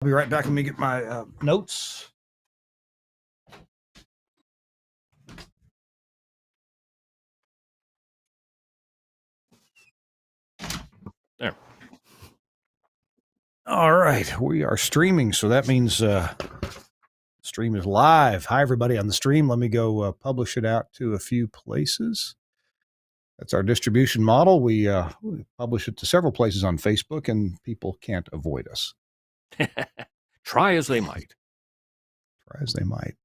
I'll be right back. Let me get my notes. There. All right, we are streaming, so that means stream is live. Hi, everybody on the stream. Let me go publish it out to a few places. That's our distribution model. We publish it to several places on Facebook, and people can't avoid us. Try as they might. Try as they might.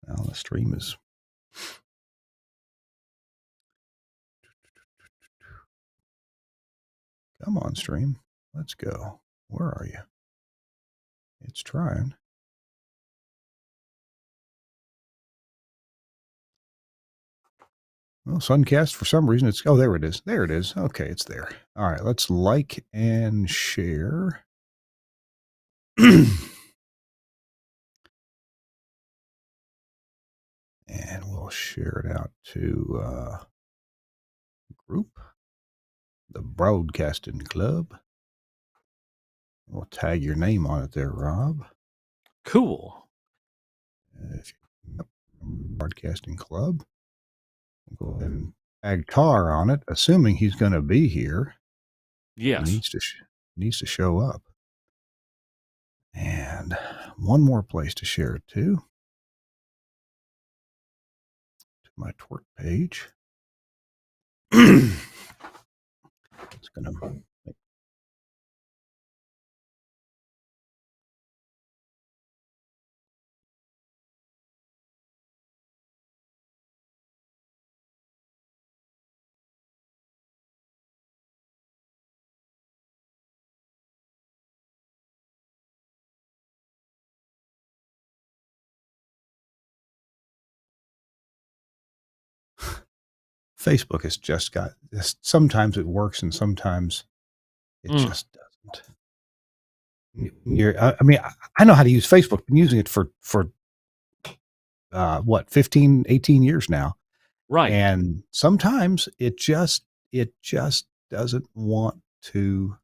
Now the stream is. Come on, stream. Let's go. Where are you? It's trying. Well, Suncast, for some reason, it's, oh, there it is. There it is. Okay, it's there. All right, let's like and share. And we'll share it out to group, the Broadcasting Club. We'll tag your name on it there, Rob. Cool. Broadcasting Club. We'll go ahead and tag Tar on it, assuming he's going to be here. Yes. He needs to show up. And one more place to share it to my TWiRT page. It's going to make Facebook has just got this. Sometimes it works and sometimes it just doesn't. I mean, I know how to use Facebook. Been using it for what, 15, 18 years now. Right. And sometimes it just doesn't want to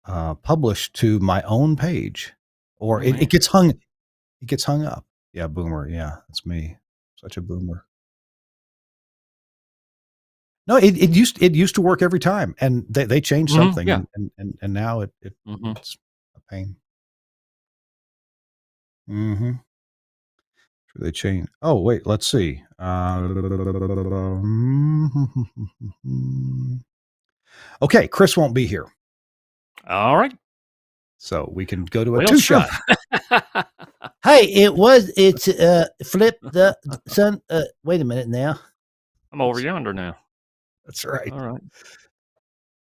publish to my own page, or it gets hung up. Yeah, boomer. Yeah, that's me. Such a boomer. No, it used to work every time, and they changed something, and now it's a pain. Mm-hmm. They change. Oh, wait, let's see. Okay, Chris won't be here. All right. So we can go to a two-shot. Hey, it's flip the sun. Wait a minute now. I'm over yonder now. That's right. All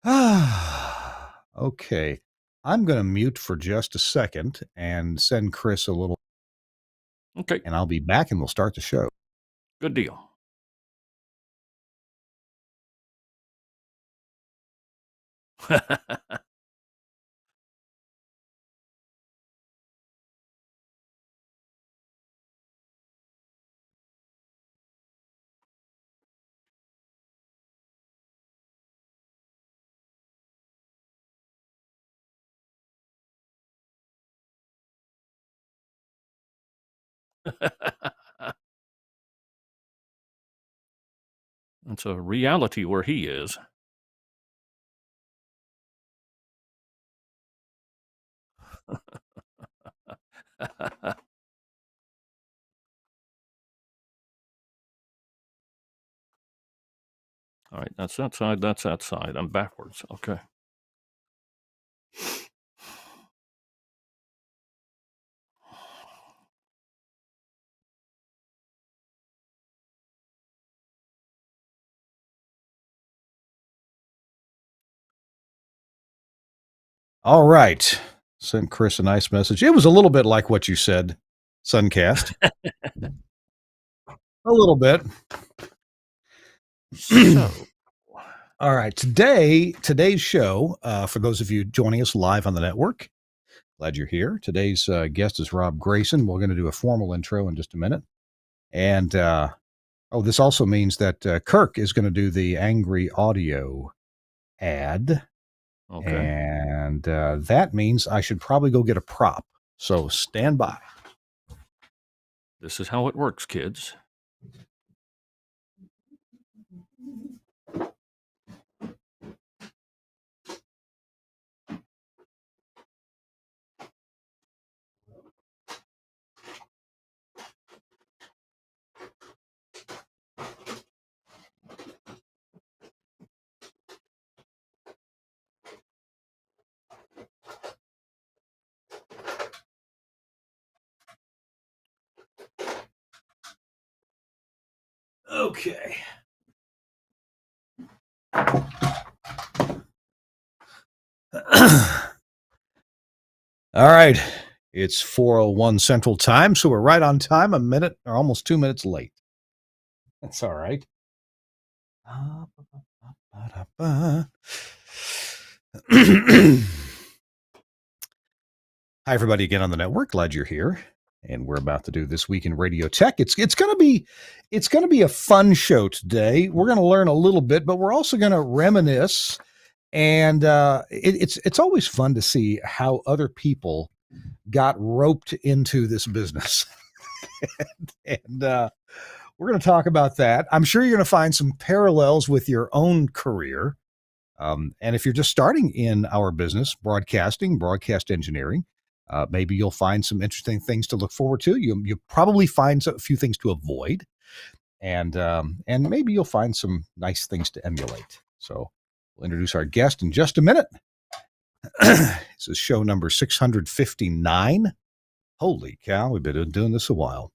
right. Okay. I'm going to mute for just a second and send Chris a little. Okay. And I'll be back and we'll start the show. Good deal. It's a reality where he is. All right, that's that side, that's that side. I'm backwards. Okay. All right. Sent Chris a nice message. It was a little bit like what you said, Suncast. A little bit. So, all right. Today's show, for those of you joining us live on the network, glad you're here. Today's guest is Rob Grayson. We're going to do a formal intro in just a minute. And, Oh, this also means that Kirk is going to do the angry audio ad. Okay. And that means I should probably go get a prop. So stand by. This is how it works, kids. Okay. All right. It's 4:01 Central Time, so we're right on time, a minute or almost 2 minutes late. That's all right. Hi, everybody, again on the network. Glad you're here, and we're about to do This Week in Radio Tech. It's gonna be a fun show today. We're gonna learn a little bit, but we're also gonna reminisce, and it's always fun to see how other people got roped into this business, and we're gonna talk about that. I'm sure you're gonna find some parallels with your own career. And if you're just starting in our business, broadcasting, broadcast engineering, maybe you'll find some interesting things to look forward to. You probably find a few things to avoid, and maybe you'll find some nice things to emulate. So we'll introduce our guest in just a minute. This is show number 659. Holy cow, we've been doing this a while.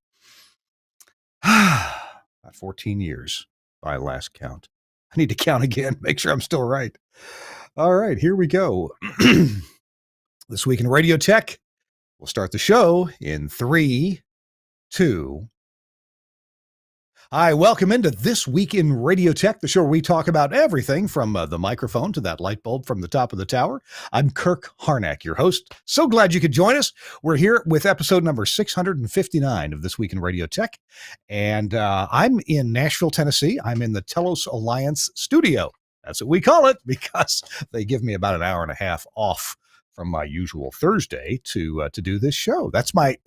About 14 years by last count. I need to count again, make sure I'm still right. All right, here we go. This Week in Radio Tech. We'll start the show in 3, 2. Hi, welcome into This Week in Radio Tech, the show where we talk about everything from the microphone to that light bulb from the top of the tower. I'm Kirk Harnack, your host. So glad you could join us. We're here with episode number 659 of This Week in Radio Tech. And I'm in Nashville, Tennessee. I'm in the Telos Alliance studio. That's what we call it because they give me about an hour and a half off from my usual Thursday to do this show. That's my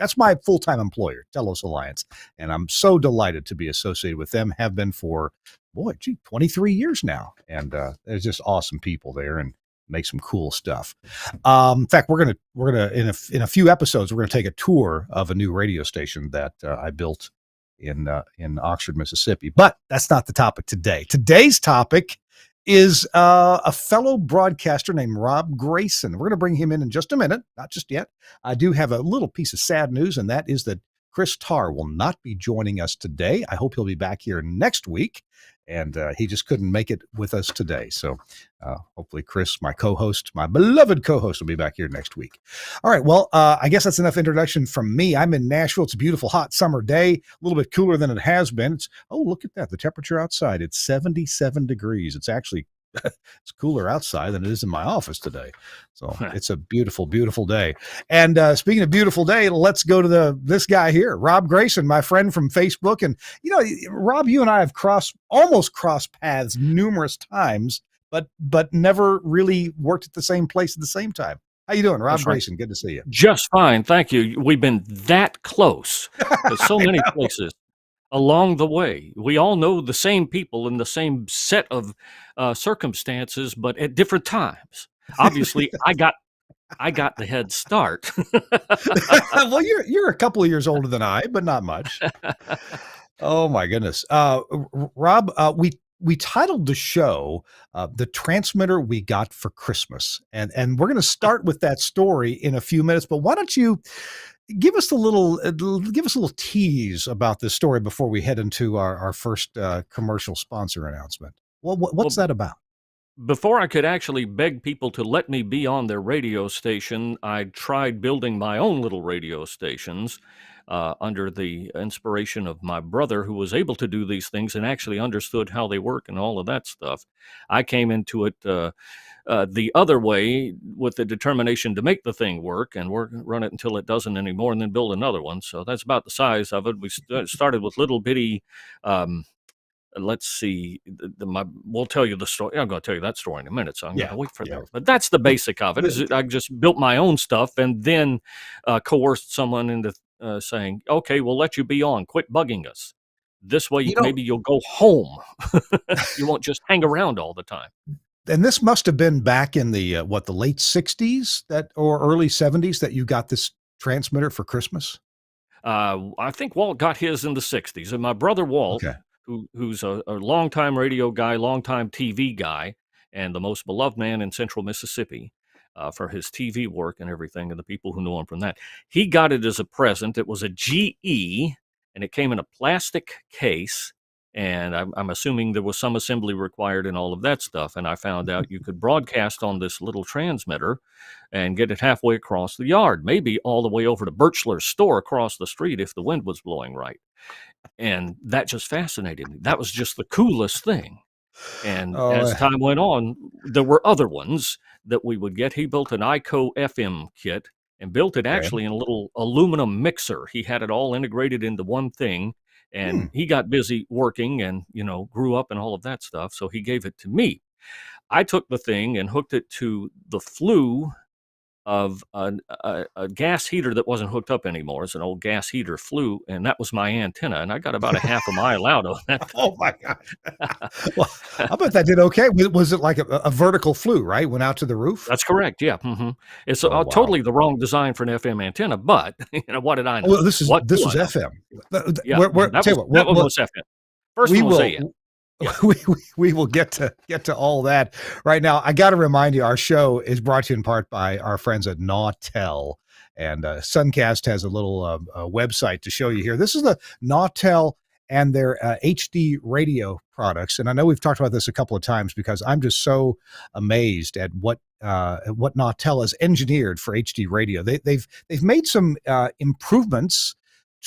full-time employer, Telos Alliance, and I'm so delighted to be associated with them. Have been for 23 years now, and there's just awesome people there and make some cool stuff. In fact, we're gonna in a few episodes we're gonna take a tour of a new radio station that I built in Oxford, Mississippi. But that's not the topic today. Today's topic is a fellow broadcaster named Rob Grayson. We're going to bring him in just a minute, not just yet. I do have a little piece of sad news, and that is that Chris Tarr will not be joining us today. I hope he'll be back here next week, and he just couldn't make it with us today. So hopefully Chris, my co-host, my beloved co-host, will be back here next week. All right, well, I guess that's enough introduction from me. I'm in Nashville. It's a beautiful, hot summer day, a little bit cooler than it has been. Look at that. The temperature outside, it's 77 degrees. It's actually it's cooler outside than it is in my office today. So it's a beautiful, beautiful day. And speaking of beautiful day, let's go to this guy here, Rob Grayson, my friend from Facebook. And, Rob, you and I have almost crossed paths numerous times, but never really worked at the same place at the same time. How you doing, Rob Grayson? Good to see you. Just fine. Thank you. We've been that close to so many places along the way. We all know the same people in the same set of circumstances, but at different times. Obviously, I got the head start. Well, you're a couple of years older than I, but not much. Oh my goodness, Rob, we titled the show "The Transmitter We Got for Christmas," and we're going to start with that story in a few minutes. But why don't you give us a little tease about this story before we head into our first commercial sponsor announcement? What's that about? Before I could actually beg people to let me be on their radio station, I tried building my own little radio stations under the inspiration of my brother, who was able to do these things and actually understood how they work and all of that stuff. I came into it the other way with the determination to make the thing work and run it until it doesn't anymore and then build another one. So that's about the size of it. We started with little bitty let's see, we'll tell you the story. I'm going to tell you that story in a minute, so I'm going Yeah, to wait for yeah. that. But that's the basic of it. Is I just built my own stuff and then coerced someone into saying, "Okay, we'll let you be on. Quit bugging us. This way, You know, maybe you'll go home. You won't just hang around all the time." and this must have been back in the the late 60s that or early 70s that you got this transmitter for Christmas? I think Walt got his in the '60s, and my brother Walt, Okay. who's a longtime radio guy, longtime TV guy, and the most beloved man in Central Mississippi for his TV work and everything, and the people who know him from that. He got it as a present. It was a GE, and it came in a plastic case. And I'm assuming there was some assembly required and all of that stuff. And I found out you could broadcast on this little transmitter and get it halfway across the yard, maybe all the way over to Birchler's store across the street if the wind was blowing right. And that just fascinated me. That was just the coolest thing. And Oh, as time went on, there were other ones that we would get. He built an ICO FM kit and built it okay. actually in a little aluminum mixer. He had it all integrated into one thing. Hmm. And he got busy working and, grew up and all of that stuff. So he gave it to me. I took the thing and hooked it to the flue of a gas heater that wasn't hooked up anymore. It's an old gas heater flue, and that was my antenna. And I got about a half a mile out of that thing. Oh my gosh. Well, I bet that did okay. Was it like a vertical flue, right? Went out to the roof? That's correct. Yeah. It's Oh, wow. totally the wrong design for an FM antenna, but what did I know? Well, this was What do I know? FM. Yeah, Tell you that one was FM. First we one was will AM. Yeah. we will get to all that right now. I got to remind you, our show is brought to you in part by our friends at Nautel, and Suncast has a little website to show you here. This is the Nautel and their HD radio products, and I know we've talked about this a couple of times because I'm just so amazed at what Nautel has engineered for HD radio. They've made some improvements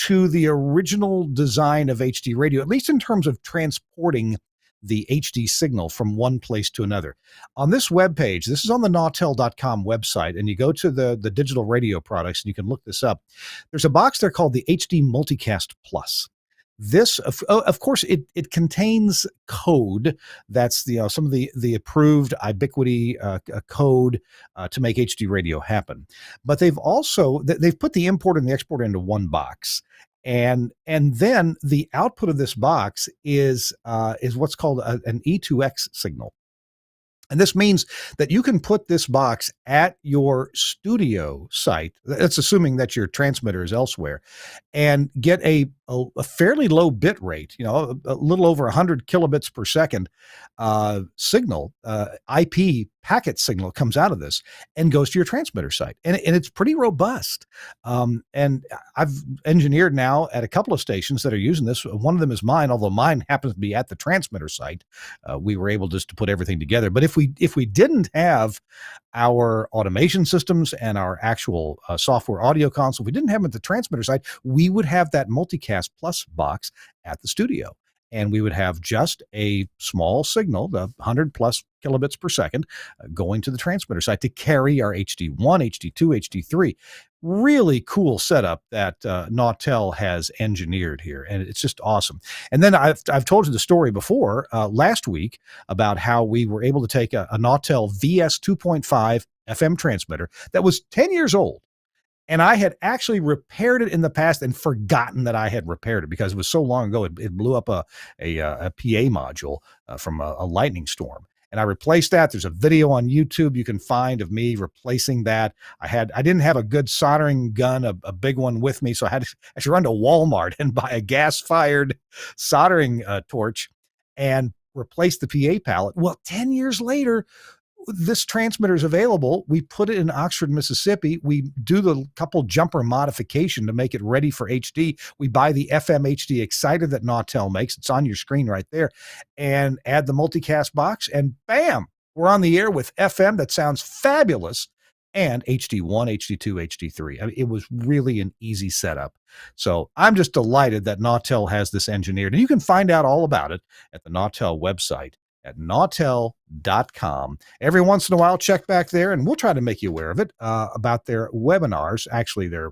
to the original design of HD radio, at least in terms of transporting the HD signal from one place to another. On this webpage, this is on the Nautel.com website, and you go to the digital radio products, and you can look this up. There's a box there called the HD Multicast Plus. This, of course, it contains code that's some of the approved Ubiquity code to make HD radio happen. But they've put the import and the export into one box. And then the output of this box is what's called an E2X signal. And this means that you can put this box at your studio site. That's assuming that your transmitter is elsewhere, and get a fairly low bit rate, a little over 100 kilobits per second signal, IP packet signal comes out of this and goes to your transmitter site. And it's pretty robust. And I've engineered now at a couple of stations that are using this. One of them is mine, although mine happens to be at the transmitter site. We were able just to put everything together. But if we didn't have our automation systems and our actual software audio console, if we didn't have them at the transmitter site, we would have that Multicast Plus box at the studio. And we would have just a small signal, the 100 plus kilobits per second, going to the transmitter site to carry our HD1, HD2, HD3. Really cool setup that Nautel has engineered here, and it's just awesome. And then I've told you the story before last week about how we were able to take a Nautel VS 2.5 FM transmitter that was 10 years old. And I had actually repaired it in the past and forgotten that I had repaired it because it was so long ago. It blew up a PA module from a lightning storm. And I replaced that. There's a video on YouTube you can find of me replacing that. I didn't have a good soldering gun, a big one with me. So I had to run to Walmart and buy a gas-fired soldering torch and replace the PA pallet. Well, 10 years later, this transmitter is available. We put it in Oxford, Mississippi. We do the couple jumper modification to make it ready for HD. We buy the FM HD exciter that Nautel makes. It's on your screen right there, and add the multicast box, and bam, we're on the air with FM that sounds fabulous, and HD1, HD2, HD3. I mean, it was really an easy setup. So I'm just delighted that Nautel has this engineered, and you can find out all about it at the Nautel website at nautel.com. Every once in a while, check back there, and we'll try to make you aware of it, about their webinars. Actually, they're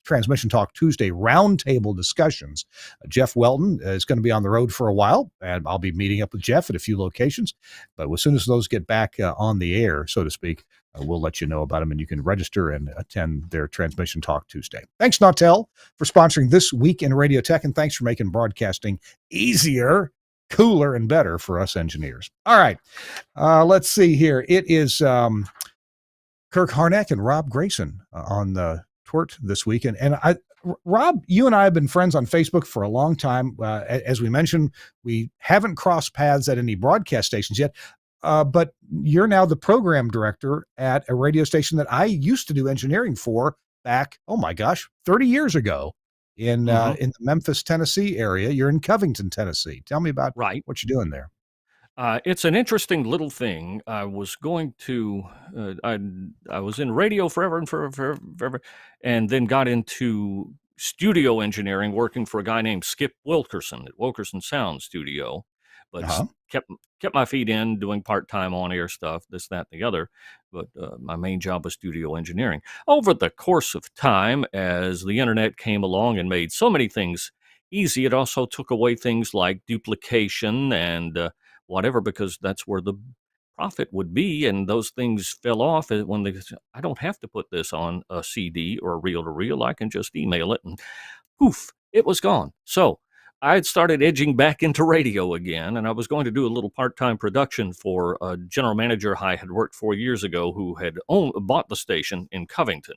Transmission Talk Tuesday roundtable discussions. Jeff Welton is going to be on the road for a while, and I'll be meeting up with Jeff at a few locations. But as soon as those get back on the air, so to speak, we'll let you know about them, and you can register and attend their Transmission Talk Tuesday. Thanks, Nautel, for sponsoring This Week in Radio Tech, and thanks for making broadcasting easier, cooler, and better for us engineers. All right, let's see here. It is Kirk Harnack and Rob Grayson on the TWiRT this week. And Rob, you and I have been friends on Facebook for a long time. As we mentioned, we haven't crossed paths at any broadcast stations yet. But you're now the program director at a radio station that I used to do engineering for back, 30 years ago in the Memphis, Tennessee area. You're in Covington, Tennessee. Tell me about what you're doing there. It's an interesting little thing. I was going to, I was in radio forever and forever, and then got into studio engineering, working for a guy named Skip Wilkerson at Wilkerson Sound Studio, but kept my feet in doing part-time on-air stuff, this, that, and the other. But my main job was studio engineering. Over the course of time, as the internet came along and made so many things easy, it also took away things like duplication and whatever, because that's where the profit would be. And those things fell off when I don't have to put this on a CD or a reel-to-reel. I can just email it and poof, it was gone. So I had started edging back into radio again, and I was going to do a little part-time production for a general manager I had worked for years ago who had bought the station in Covington.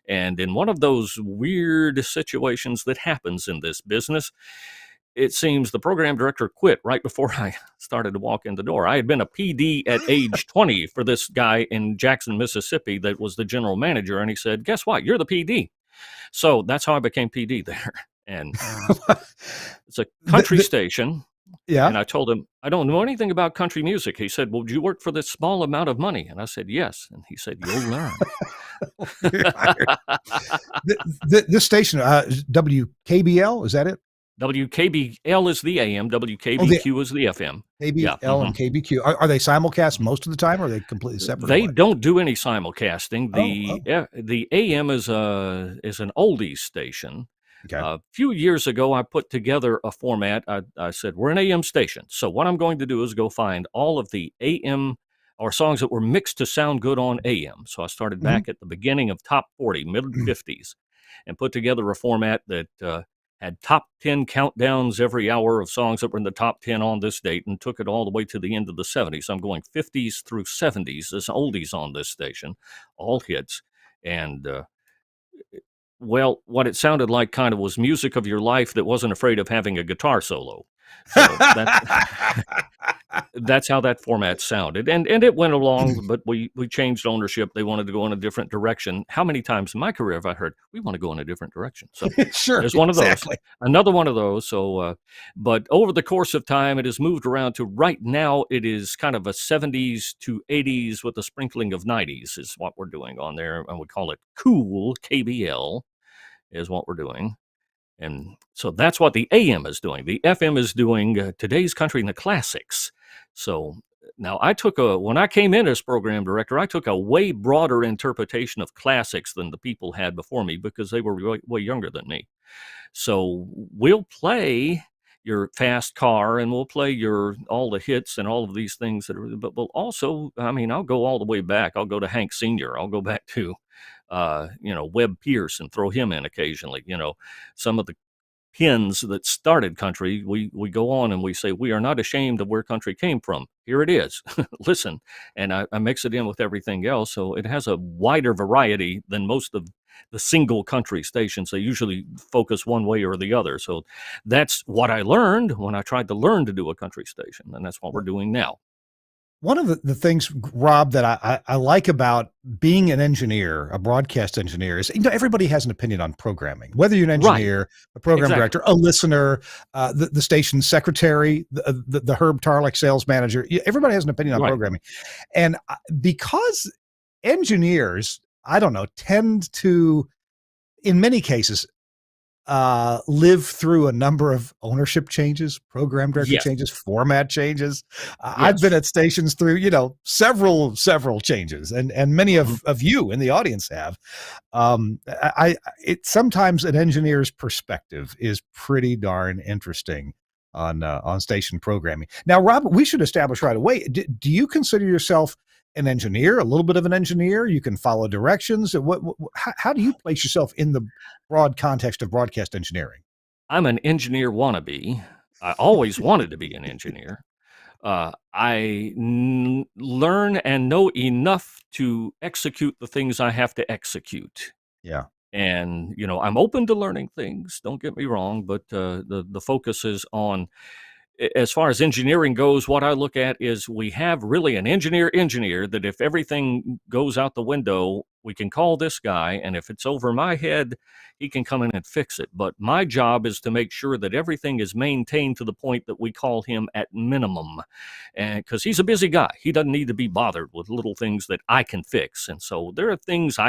And in one of those weird situations that happens in this business, it seems the program director quit right before I started to walk in the door. I had been a PD at age 20 for this guy in Jackson, Mississippi that was the general manager, and he said, guess what? You're the PD. So that's how I became PD there. And it's a country station. Yeah. And I told him, I don't know anything about country music. He said, well, would you work for this small amount of money? And I said, yes. And he said, you'll learn. This station, WKBL, is that it? WKBL is the AM, WKBQ is the FM. KBL and KBQ. Are they simulcast most of the time, or are they completely separate? They don't do any simulcasting. The AM is an oldies station. Okay. A few years ago, I put together a format. I said, we're an AM station. So what I'm going to do is go find all of the AM or songs that were mixed to sound good on AM. So I started back at the beginning of Top 40, mid-50s, and put together a format that had top 10 countdowns every hour of songs that were in the top 10 on this date, and took it all the way to the end of the 70s. So I'm going 50s through 70s as oldies on this station, all hits. And well, what it sounded like kind of was music of your life that wasn't afraid of having a guitar solo. So that's how that format sounded. And it went along, but we changed ownership. They wanted to go in a different direction. How many times in my career have I heard, we want to go in a different direction? So sure, there's one of those. Another one of those. So, but over the course of time, it has moved around to right now, it is kind of a 70s to 80s with a sprinkling of 90s is what we're doing on there. And we call it Cool KBL is what we're doing. And so that's what the AM is doing. The FM is doing today's country and the classics. So now when I came in as program director, I took a way broader interpretation of classics than the people had before me, because they were way younger than me. So we'll play your fast car, and we'll play all the hits and all of these things but we'll also, I'll go all the way back. I'll go to Hank Sr. I'll go back to Webb Pierce and throw him in occasionally. Some of the hymns that started country, we go on and we say, we are not ashamed of where country came from. Here it is. Listen. And I mix it in with everything else. So it has a wider variety than most of the single country stations. They usually focus one way or the other. So that's what I learned when I tried to learn to do a country station. And that's what we're doing now. One of the things, Rob, that I like about being an engineer, a broadcast engineer, is everybody has an opinion on programming. Whether you're an engineer, a program director, a listener, the station secretary, the Herb Tarlick sales manager, everybody has an opinion on programming. And because engineers, tend to, in many cases, lived through a number of ownership changes, program director Yes. changes, format changes. I've been Yes. at stations through, several changes, and many Mhm. of you in the audience have. It sometimes an engineer's perspective is pretty darn interesting on station programming. Now, Robert, we should establish right away. Do you consider yourself an engineer, a little bit of an engineer? You can follow directions. How do you place yourself in the broad context of broadcast engineering? I'm an engineer wannabe. I always wanted to be an engineer. I learn and know enough to execute the things I have to execute. Yeah. And I'm open to learning things. Don't get me wrong, but the focus is on as far as engineering goes, what I look at is we have really an engineer that if everything goes out the window, we can call this guy, and if it's over my head, he can come in and fix it. But my job is to make sure that everything is maintained to the point that we call him at minimum. And because he's a busy guy, he doesn't need to be bothered with little things that I can fix. And so there are things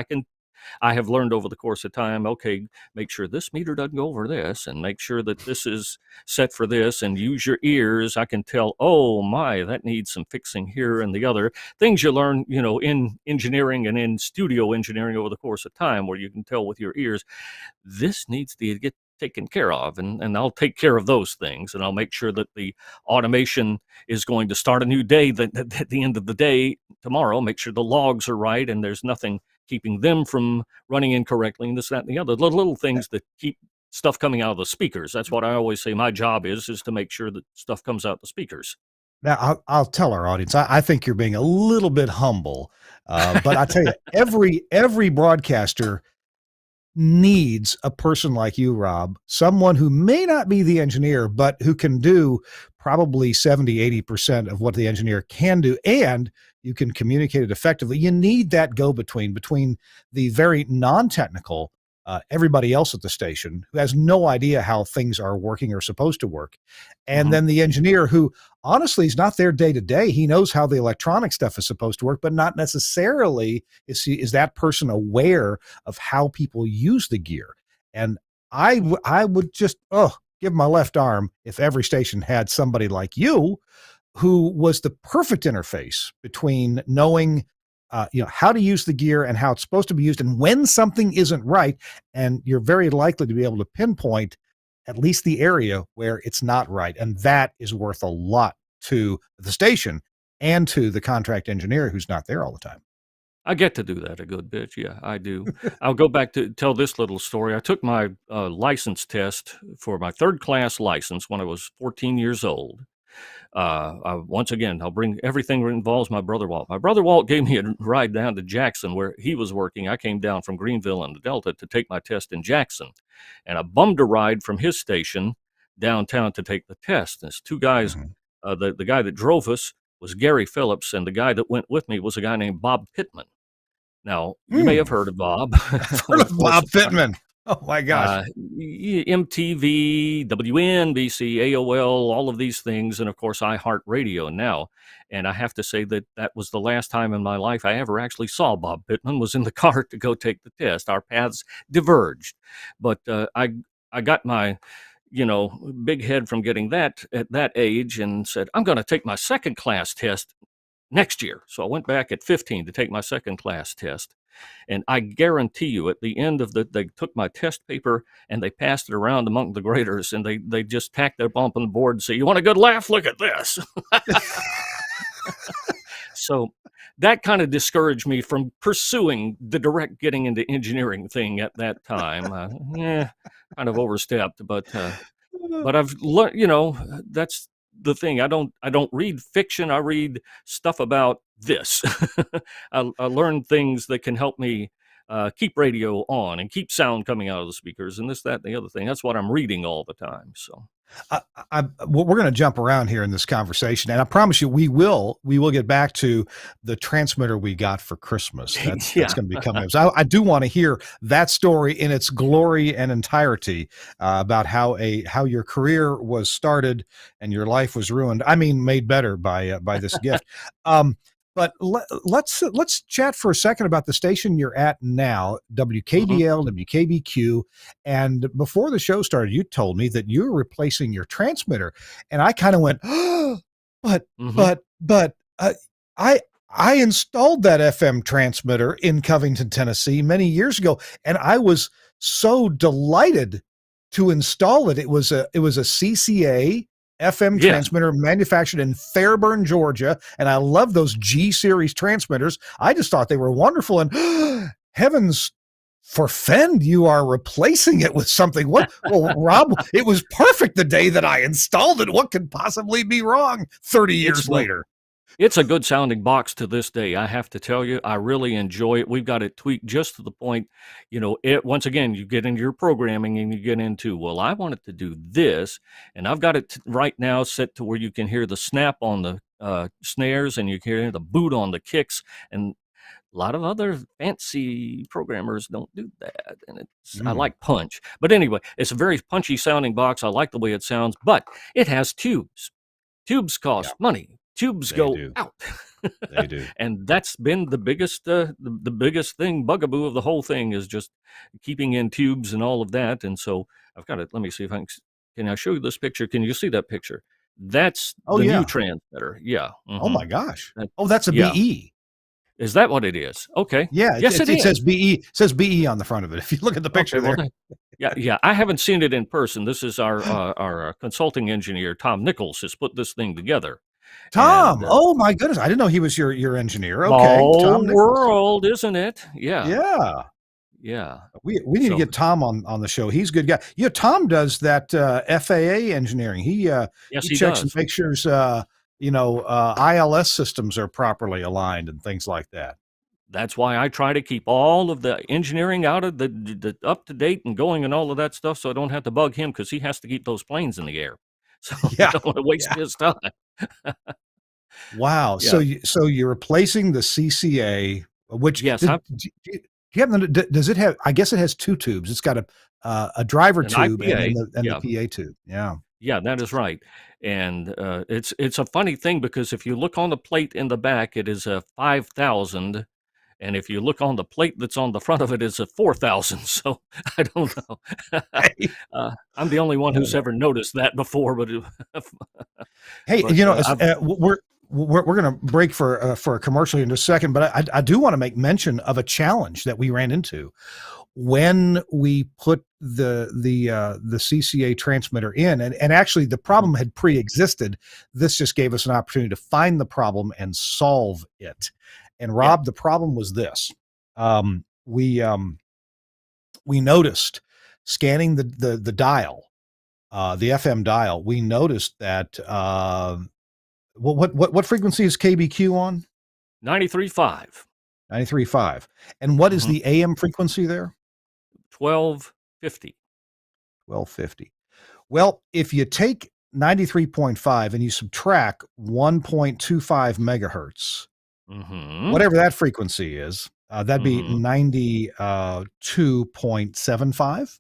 I have learned over the course of time, okay, make sure this meter doesn't go over this and make sure that this is set for this and use your ears. I can tell, oh my, that needs some fixing here and the other. Things you learn, in engineering and in studio engineering over the course of time where you can tell with your ears, this needs to get taken care of. And I'll take care of those things. And I'll make sure that the automation is going to start a new day that at the end of the day tomorrow, make sure the logs are right and there's nothing keeping them from running incorrectly and this, that, and the other. Little things that keep stuff coming out of the speakers. That's what I always say my job is to make sure that stuff comes out the speakers. Now, I'll tell our audience, I think you're being a little bit humble, but I tell you, every broadcaster needs a person like you, Rob, someone who may not be the engineer, but who can do probably 70-80% of what the engineer can do. And you can communicate it effectively. You need that between the very non-technical, everybody else at the station who has no idea how things are working or supposed to work. And Mhm. then the engineer who honestly is not there day to day. He knows how the electronic stuff is supposed to work, but not necessarily is that person aware of how people use the gear. And I would just give my left arm if every station had somebody like you who was the perfect interface between knowing how to use the gear and how it's supposed to be used and when something isn't right. And you're very likely to be able to pinpoint at least the area where it's not right. And that is worth a lot to the station and to the contract engineer who's not there all the time. I get to do that a good bit. Yeah, I do. I'll go back to tell this little story. I took my license test for my third class license when I was 14 years old. Once again, I'll bring everything that involves my brother Walt. My brother Walt gave me a ride down to Jackson where he was working. I came down from Greenville and the Delta to take my test in Jackson, and I bummed a ride from his station downtown to take the test. There's two guys. Mhm. The guy that drove us was Gary Phillips, and the guy that went with me was a guy named Bob Pittman. Now, you may have Hmm. heard of Bob I've heard over the of course Bob of time. Pittman. Oh my gosh. MTV, WNBC, AOL, all of these things, and of course iHeartRadio now. And I have to say that that was the last time in my life I ever actually saw Bob Pittman. Was in the car to go take the test. Our paths diverged, but I got my big head from getting that at that age, and said I'm going to take my second class test next year. So I went back at 15 to take my second class test. And I guarantee you, at the end of they took my test paper and they passed it around among the graders, and they just tacked their bump on the board and say, "You want a good laugh? Look at this." So that kind of discouraged me from pursuing the direct getting into engineering thing at that time. Kind of overstepped, but I've learned, that's the thing. I don't read fiction. I read stuff about this. I learn things that can help me keep radio on and keep sound coming out of the speakers and this, that, and the other thing. That's what I'm reading all the time. So We're going to jump around here in this conversation, and I promise you, we will get back to the transmitter we got for Christmas. That's yeah. going to be coming up. So I do want to hear that story in its glory and entirety about how your career was started and your life was ruined. I mean, made better by this gift. But let's chat for a second about the station you're at now, Mhm. WKBL, WKBQ. And before the show started, you told me that you were replacing your transmitter, and I kind of went, oh, Mhm. but I I installed that FM transmitter in Covington, Tennessee, many years ago, and I was so delighted to install it. It was a CCA FM Yes. transmitter manufactured in Fairburn, Georgia, and I love those G series transmitters. I just thought they were wonderful, and heavens forfend, you are replacing it with something. What? Well, Rob, it was perfect the day that I installed it. What could possibly be wrong 30 It's years later? It's a good sounding box to this day. I have to tell you, I really enjoy it. We've got it tweaked just to the point, once again, you get into your programming and you get into, well, I want it to do this. And I've got it right now set to where you can hear the snap on the snares and you can hear the boot on the kicks. And a lot of other fancy programmers don't do that. And I Mm, like punch. But anyway, it's a very punchy sounding box. I like the way it sounds, but it has tubes. Tubes yeah, cost money. Tubes they go do. out. They do. And that's been the biggest the biggest thing, bugaboo of the whole thing is just keeping in tubes and all of that. And so I've got it. Let me see if can I show you this picture? Can you see that picture? That's Oh the new yeah. transmitter. Yeah. Oh my gosh. That- Oh, that's a yeah. BE. Is that what it is? Okay. Yeah, Yes, it it is. says BE. It says BE on the front of it. If you look at the Okay. picture Well, there. yeah. I haven't seen it in person. This is our consulting engineer, Tom Nichols, has put this thing together. Tom. And Oh my goodness. I didn't know he was your engineer. Okay. small Tom Nichols. world, isn't it? Yeah. Yeah. Yeah. We need to So get Tom on the show. He's a good guy. Yeah, Tom does that FAA engineering. yes, He he checks and does. makes sure ILS systems are properly aligned and things like that. That's why I try to keep all of the engineering out of the up to date and going and all of that stuff, so I don't have to bug him because he has to keep those planes in the air. So I Yeah. don't want to waste Yeah. his time. Wow. Yeah. So you're replacing the CCA, which Yes, do you have does it have? I guess it has two tubes. It's got a driver an tube and then IPA. the Yeah. PA tube. Yeah. Yeah, that is right. And it's a funny thing because if you look on the plate in the back, it is a 5,000. And if you look on the plate that's on the front of it, it's a 4,000. So I don't know. I'm the only one who's ever noticed that before, but Hey, but I've we're going to break for a commercial in just a second, but I do want to make mention of a challenge that we ran into when we put the CCA transmitter in, and actually the problem had pre-existed. This just gave us an opportunity to find the problem and solve it. And yeah. Rob, the problem was this: we noticed scanning the dial, the FM dial. We noticed that what frequency is KBQ on? 93.5. 93.5. And what is Mhm. the AM frequency there? 1250. 1250. Well, if you take 93.5 and you subtract 1.25 megahertz, Mhm. whatever that frequency is, that'd be Mhm. 92.75.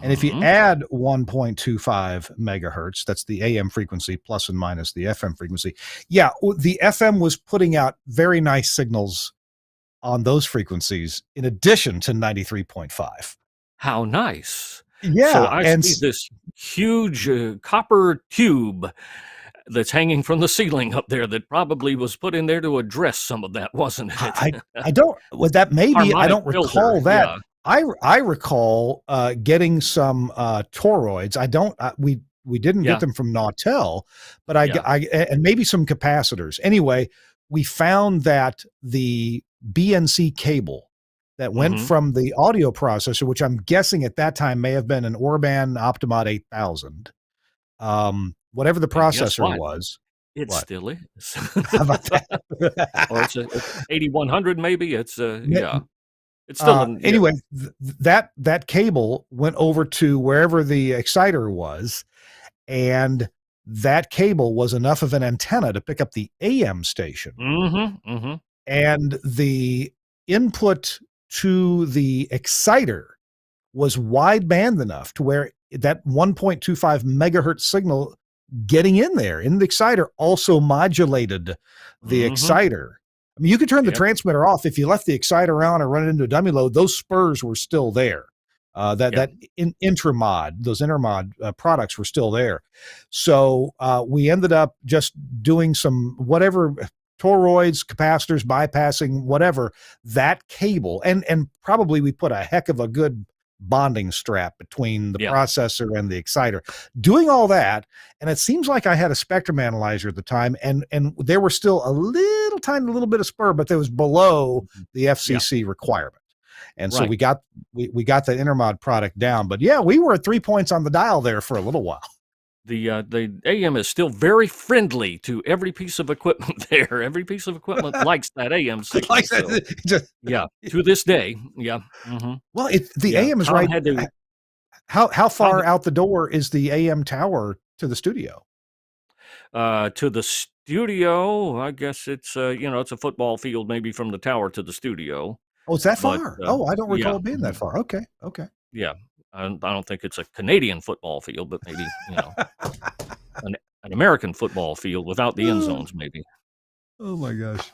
And if you Mhm. add 1.25 megahertz, that's the AM frequency plus and minus the FM frequency. Yeah, the FM was putting out very nice signals on those frequencies in addition to 93.5. How nice. So Yeah, I see this huge copper tube that's hanging from the ceiling up there that probably was put in there to address some of that, wasn't I it? I don't well, that maybe I Harmonic don't filter. recall that. Yeah. I recall getting some toroids. I don't we didn't get Yeah. them from Nautel, but Yeah. and maybe some capacitors. Anyway, we found that the BNC cable that went Mhm. from the audio processor, which I'm guessing at that time may have been an Orban Optimod 8000, whatever the And guess processor what? was. It What? still is. How about Or that? it's 8100 maybe. It's yeah. It's still in yeah. Anyway, that cable went over to wherever the exciter was, and that cable was enough of an antenna to pick up the AM station. Mhm. Mhm. And the input to the exciter was wideband enough to where that 1.25 megahertz signal getting in there in the exciter also modulated the Mhm. exciter. I mean, you could turn the Yep. transmitter off if you left the exciter on or run it into a dummy load. Those spurs were still there. Yeah. That intramod, those intermod products were still there. So we ended up just doing some whatever toroids, capacitors, bypassing, whatever, that cable. And probably we put a heck of a good bonding strap between the Yeah. processor and the exciter. Doing all that, and it seems like I had a spectrum analyzer at the time, and there were still a little bit of spur, but that was below the FCC requirement. And so Right. we got the intermod product down. But yeah, we were at 3 points on the dial there for a little while. The AM is still very friendly to every piece of equipment there. Every piece of equipment likes that AM signal. Like So, that, just, yeah, to this day. Yeah. well, the Yeah. AM is Tom right. had to- How far out the door is the AM tower to the studio? to the studio, I guess it's it's a football field maybe from the tower to the studio. Oh, it's that But, far. I don't recall it being that mhm. far. Okay. Yeah. I don't think it's a Canadian football field, but maybe, an American football field without the end zones, maybe. Oh my gosh.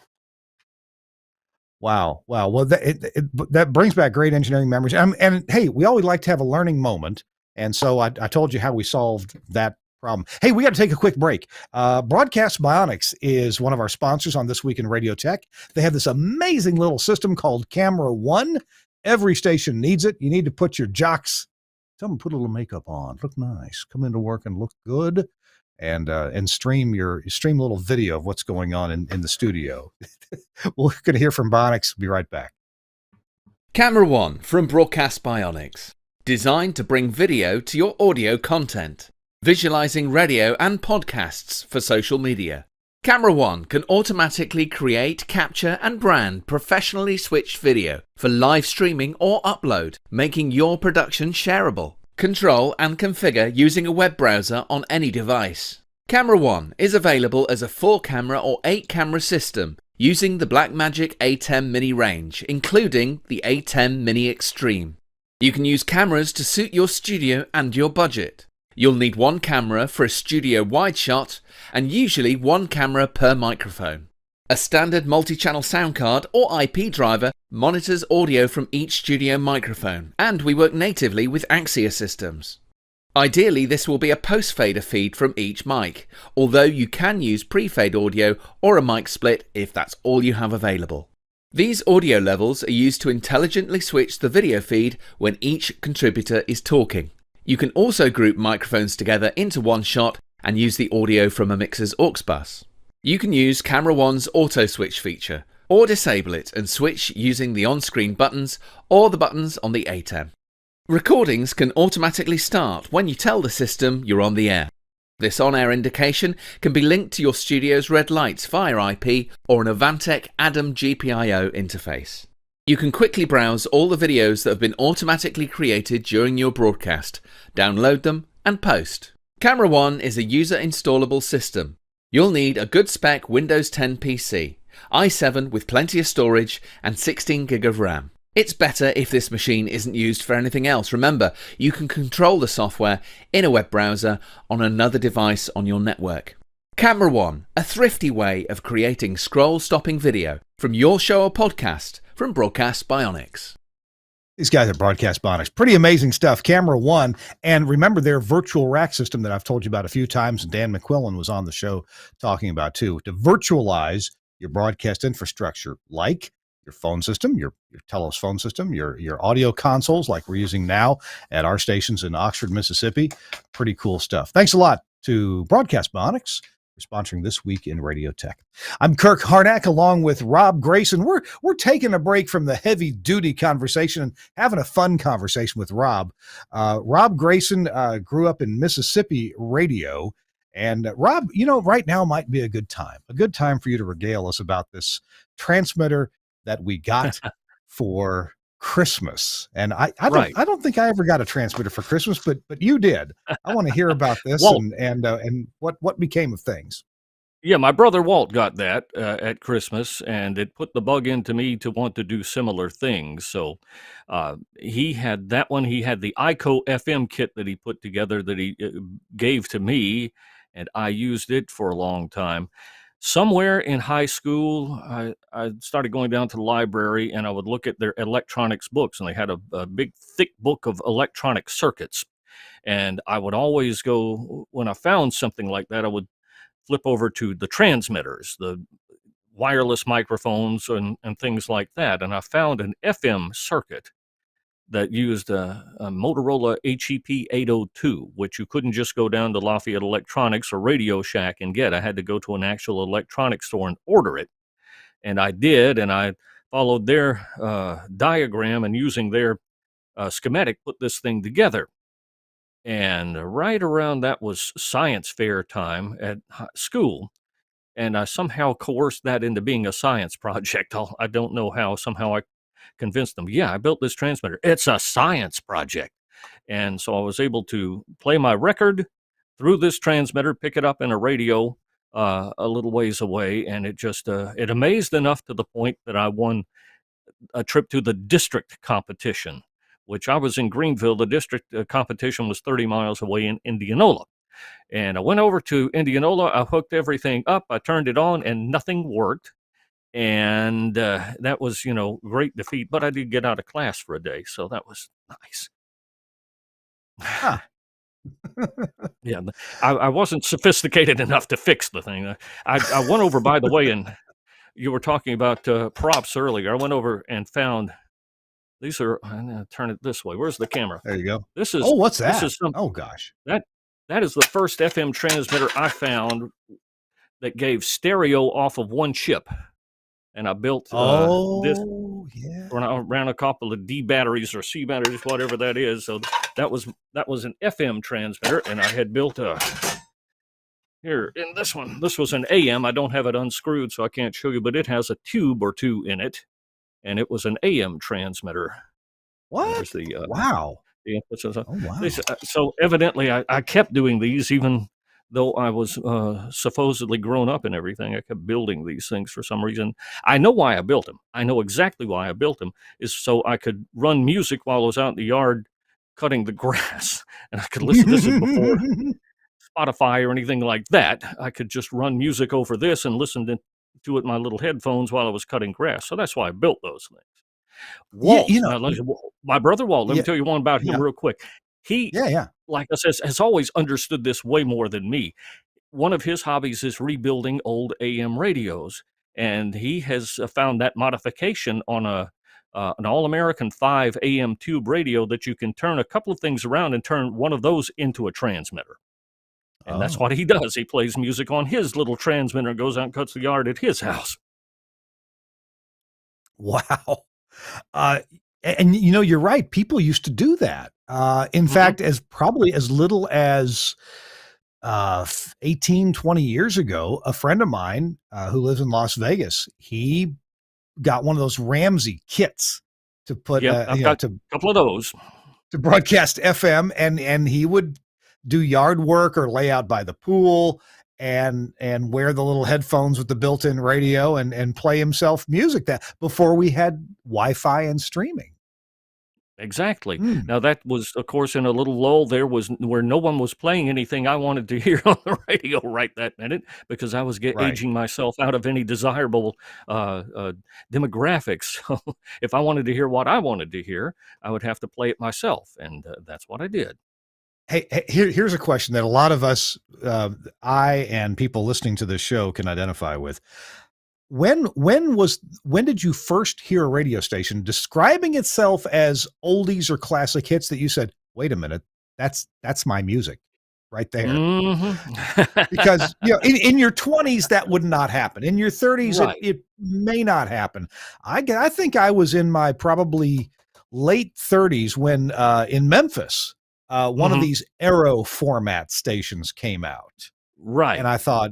Wow. Well, that brings back great engineering memories. And hey, we always like to have a learning moment. And so I told you how we solved that problem. Hey, we got to take a quick break. Broadcast Bionics is one of our sponsors on This Week in Radio Tech. They have this amazing little system called Camera One. Every station needs it. You need to put your jocks, tell them put a little makeup on, look nice, come into work and look good, and stream a little video of what's going on in the studio. We're going to hear from Bionics. Be right back. Camera One from Broadcast Bionics. Designed to bring video to your audio content. Visualizing radio and podcasts for social media. Camera One can automatically create, capture and brand professionally switched video for live streaming or upload, making your production shareable. Control and configure using a web browser on any device. Camera One is available as a 4-camera or 8-camera system using the Blackmagic A10 Mini range, including the A10 Mini Extreme. You can use cameras to suit your studio and your budget. You'll need one camera for a studio wide shot and usually one camera per microphone. A standard multi-channel sound card or IP driver monitors audio from each studio microphone, and we work natively with Axia systems. Ideally, this will be a post-fader feed from each mic, although you can use pre-fade audio or a mic split if that's all you have available. These audio levels are used to intelligently switch the video feed when each contributor is talking. You can also group microphones together into one shot and use the audio from a mixer's aux bus. You can use Camera One's auto switch feature, or disable it and switch using the on-screen buttons or the buttons on the A10. Recordings can automatically start when you tell the system you're on the air. This on-air indication can be linked to your studio's red lights via IP or an Avantec Adam GPIO interface. You can quickly browse all the videos that have been automatically created during your broadcast, download them and post. Camera One is a user installable system. You'll need a good spec Windows 10 PC, i7 with plenty of storage and 16 gig of RAM. It's better if this machine isn't used for anything else. Remember, you can control the software in a web browser on another device on your network. Camera One, a thrifty way of creating scroll-stopping video from your show or podcast from Broadcast Bionics. These guys at Broadcast Bionics, pretty amazing stuff. Camera One, and remember their virtual rack system that I've told you about a few times, and Dan McQuillan was on the show talking about too, to virtualize your broadcast infrastructure, like your phone system, your Telos phone system, your audio consoles like we're using now at our stations in Oxford, Mississippi. Pretty cool stuff. Thanks a lot to Broadcast Bionics for sponsoring This Week in Radio Tech. I'm Kirk Harnack along with Rob Grayson. We're taking a break from the heavy duty conversation and having a fun conversation with Rob. Rob Grayson grew up in Mississippi radio. And Rob, right now might be a good time for you to regale us about this transmitter that we got for Christmas. And I don't think I ever got a transmitter for Christmas, but you did. I want to hear about this and what became of things. Yeah, my brother Walt got that at Christmas, and it put the bug into me to want to do similar things. So he had that one. He had the ICO FM kit that he put together that he gave to me, and I used it for a long time. somewhere in high school, I started going down to the library and I would look at their electronics books, and they had a big, thick book of electronic circuits. And I would always go, when I found something like that, I would flip over to the transmitters, the wireless microphones, and things like that. And I found an FM circuit that used a Motorola HEP 802, which you couldn't just go down to Lafayette Electronics or Radio Shack and get. I had to go to an actual electronics store and order it. And I did, and I followed their diagram, and using their schematic, put this thing together. And right around that was science fair time at school. And I somehow coerced that into being a science project. I don't know how. Somehow I convinced them, yeah, I built this transmitter. It's a science project. And so I was able to play my record through this transmitter, pick it up in a radio a little ways away. And it just, it amazed enough to the point that I won a trip to the district competition, which I was in Greenville. The district competition was 30 miles away in Indianola. And I went over to Indianola. I hooked everything up. I turned it on, and nothing worked. And that was, great defeat. But I did get out of class for a day, so that was nice. Huh. Yeah, I wasn't sophisticated enough to fix the thing. I went over, by the way, and you were talking about props earlier. I went over and found these are. I'm going to turn it this way. Where's the camera? There you go. This is. Oh, what's that? This is some, oh gosh. That is the first FM transmitter I found that gave stereo off of one chip. And I built this yeah. around a couple of D batteries or C batteries, whatever that is. So that was an FM transmitter, and I had built here in this one. This was an AM. I don't have it unscrewed, so I can't show you, but it has a tube or two in it, and it was an AM transmitter. What? Wow. Yeah, Oh, wow. So evidently, I kept doing these, even though I was supposedly grown up and everything. I kept building these things for some reason. I know why I built them. I know exactly why I built them, is so I could run music while I was out in the yard cutting the grass, and I could listen. This is before Spotify or anything like that. I could just run music over this and listen to it in my little headphones while I was cutting grass. So that's why I built those things. Walt, my brother Walt, let me tell you one about him real quick. He, like I said, has always understood this way more than me. One of his hobbies is rebuilding old AM radios, and he has found that modification on an All-American 5 AM tube radio that you can turn a couple of things around and turn one of those into a transmitter. And that's what he does. He plays music on his little transmitter and goes out and cuts the yard at his house. Wow. And you're right. People used to do that. In fact, as probably as little as 18, 20 years ago, a friend of mine who lives in Las Vegas, he got one of those Ramsey kits to put, I've got a couple of those to broadcast FM, and he would do yard work or lay out by the pool and wear the little headphones with the built-in radio and play himself music that before we had Wi-Fi and streaming. Exactly. Now that was, of course, in a little lull there was where no one was playing anything I wanted to hear on the radio right that minute, because I was aging myself out of any desirable demographics. So if I wanted to hear what I wanted to hear, I would have to play it myself, and that's what I did. Hey, here's a question that a lot of us, I and people listening to this show, can identify with. When did you first hear a radio station describing itself as oldies or classic hits that you said, wait a minute, that's my music right there? Because in your 20s that would not happen. In your 30s it may not happen. I think I was in my probably late 30s when in Memphis one of these Aero format stations came out. Right. And I thought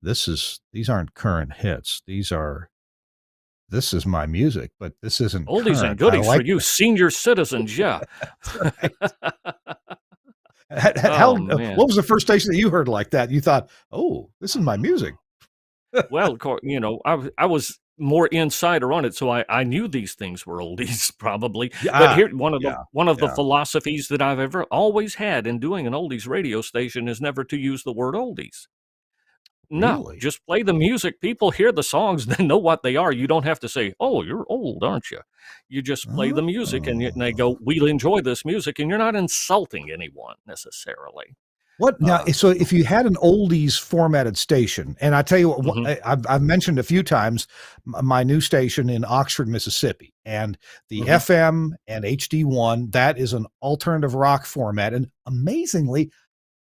these aren't current hits. This is my music, but this isn't oldies current. And goodies for you senior citizens. Yeah. What was the first station that you heard like that? You thought, oh, this is my music. Well, of course, I was more insider on it, so I knew these things were oldies probably. But here, one of the philosophies that I've ever always had in doing an oldies radio station is never to use the word oldies. No, Really? just play the music. People hear the songs, they know what they are. You don't have to say, "Oh, you're old, aren't you?" You just play the music, and they Oh. go, "We'll enjoy this music," and you're not insulting anyone necessarily. What now? Uh, So, if you had an oldies formatted station, and I tell you what, mhm, I've mentioned a few times my new station in Oxford, Mississippi, and the mhm, FM and HD1, that is an alternative rock format. And amazingly,